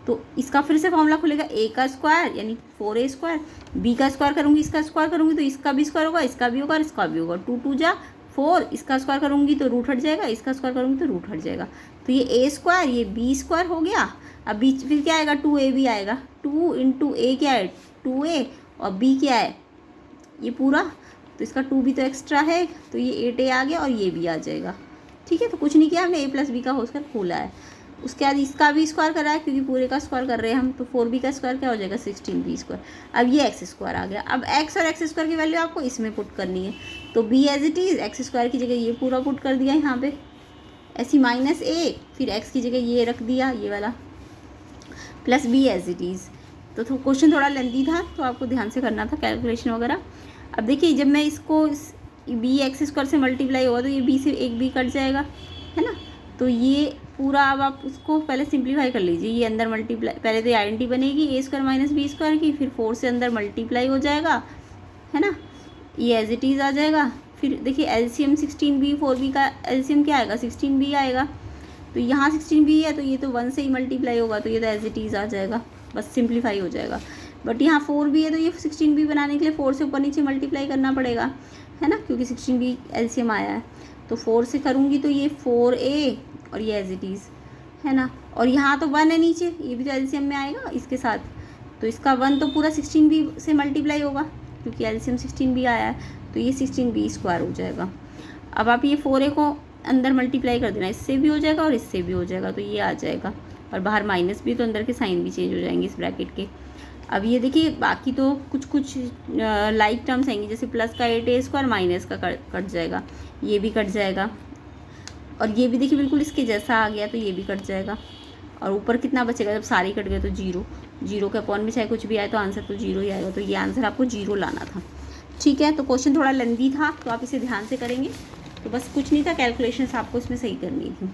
तो इसका फिर से फॉर्मूला खुलेगा, a का स्क्वायर यानी 4a स्क्वायर, b का स्क्वायर करूँगी, इसका स्क्वायर करूँगी तो इसका भी स्क्वायर होगा, इसका भी होगा और इसका भी होगा, 2 2 जा 4, इसका स्क्वायर करूँगी तो रूट हट जाएगा, इसका स्क्वायर करूँगी तो रूट हट जाएगा। तो ये a स्क्वायर ये b स्क्वायर हो गया। अब बीच फिर क्या आएगा, 2ab आएगा, 2 × a क्या है 2a, और b क्या है ये पूरा, तो इसका 2 भी तो एक्स्ट्रा है, तो ये 8a आ गया और ये भी आ जाएगा, ठीक है। तो कुछ नहीं किया हमने, a + b का होल स्क्वायर खोला है। उसके बाद इसका भी स्क्वायर करा है, क्योंकि पूरे का स्क्वायर कर रहे हैं हम, तो 4b का स्क्वायर क्या हो जाएगा 16b स्क्वायर। अब ये x स्क्वायर आ गया। अब x और x स्क्वायर की वैल्यू आपको इसमें पुट करनी है, तो b as it is, x square की जगह ये पूरा पुट कर दिया यहाँ पे, ऐसी -a, फिर x की जगह ये रख दिया ये वाला, plus b as it is. तो क्वेश्चन थोड़ा लेंदी था, तो आपको ध्यान से करना था कैलकुलेशन वगैरह। अब देखिए जब मैं इसको b x स्क्वायर से मल्टीप्लाई होगा तो ये b से एक b कट जाएगा, है ना। तो ये पूरा, अब आप उसको पहले सिंप्लीफाई कर लीजिए, ये अंदर मल्टीप्लाई, पहले तो आइडेंटिटी बनेगी a² - b² की, फिर 4 से अंदर मल्टीप्लाई हो जाएगा, है ना, ये एज इट इज़ आ जाएगा। फिर देखिए एलसीएम 16b 4b का एलसीएम क्या आएगा 16b आएगा, तो यहाँ 16b है तो ये तो 1 से ही मल्टीप्लाई होगा, तो ये तो एज इट इज़ आ जाएगा, बस सिंप्लीफाई हो जाएगा। बट यहाँ 4b है तो ये 16b बनाने के लिए 4 से ऊपर नीचे मल्टीप्लाई करना पड़ेगा, है ना, क्योंकि 16b एलसीएम आया है। तो 4 से करूँगी तो ये 4a और ये एज इट इज़, है ना, और यहाँ तो 1 है नीचे, ये भी तो एलसीएम में आएगा इसके साथ, तो इसका 1 तो पूरा 16b से मल्टीप्लाई होगा क्योंकि एलसीएम 16b आया है, तो ये 16b स्क्वायर हो जाएगा। अब आप ये 4a को अंदर मल्टीप्लाई कर देना, इससे भी हो जाएगा और इससे भी हो जाएगा, तो ये आ जाएगा, और बाहर माइनस भी, तो अंदर के साइन भी चेंज हो जाएंगे इस ब्रैकेट के। अब ये देखिए बाकी तो कुछ लाइक टर्म्स आएंगे, जैसे प्लस का 8a स्क्वायर माइनस का कट जाएगा, ये भी कट जाएगा, और ये भी देखिए बिल्कुल इसके जैसा आ गया, तो ये भी कट जाएगा, और ऊपर कितना बचेगा, जब सारे कट गए तो 0, 0 के अपॉन में चाहे कुछ भी आए तो आंसर तो 0 ही आएगा, तो ये आंसर आपको 0 लाना था। ठीक है, तो क्वेश्चन थोड़ा लेंदी था तो आप इसे ध्यान से करेंगे, तो बस कुछ नहीं था, कैलकुलेशंस आपको इसमें सही करनी थी।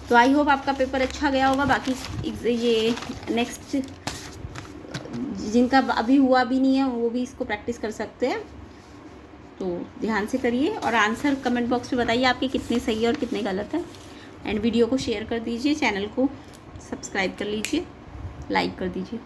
तो आई होप आपका पेपर अच्छा गया होगा। बाकी ये नेक्स्ट जिनका अभी हुआ भी नहीं है वो भी इसको प्रैक्टिस कर सकते हैं, तो ध्यान से करिए, और आंसर कमेंट बॉक्स में बताइए आपके कितने सही है और कितने गलत है। एंड वीडियो को शेयर कर दीजिए, चैनल को सब्सक्राइब कर लीजिए, लाइक कर दीजिए।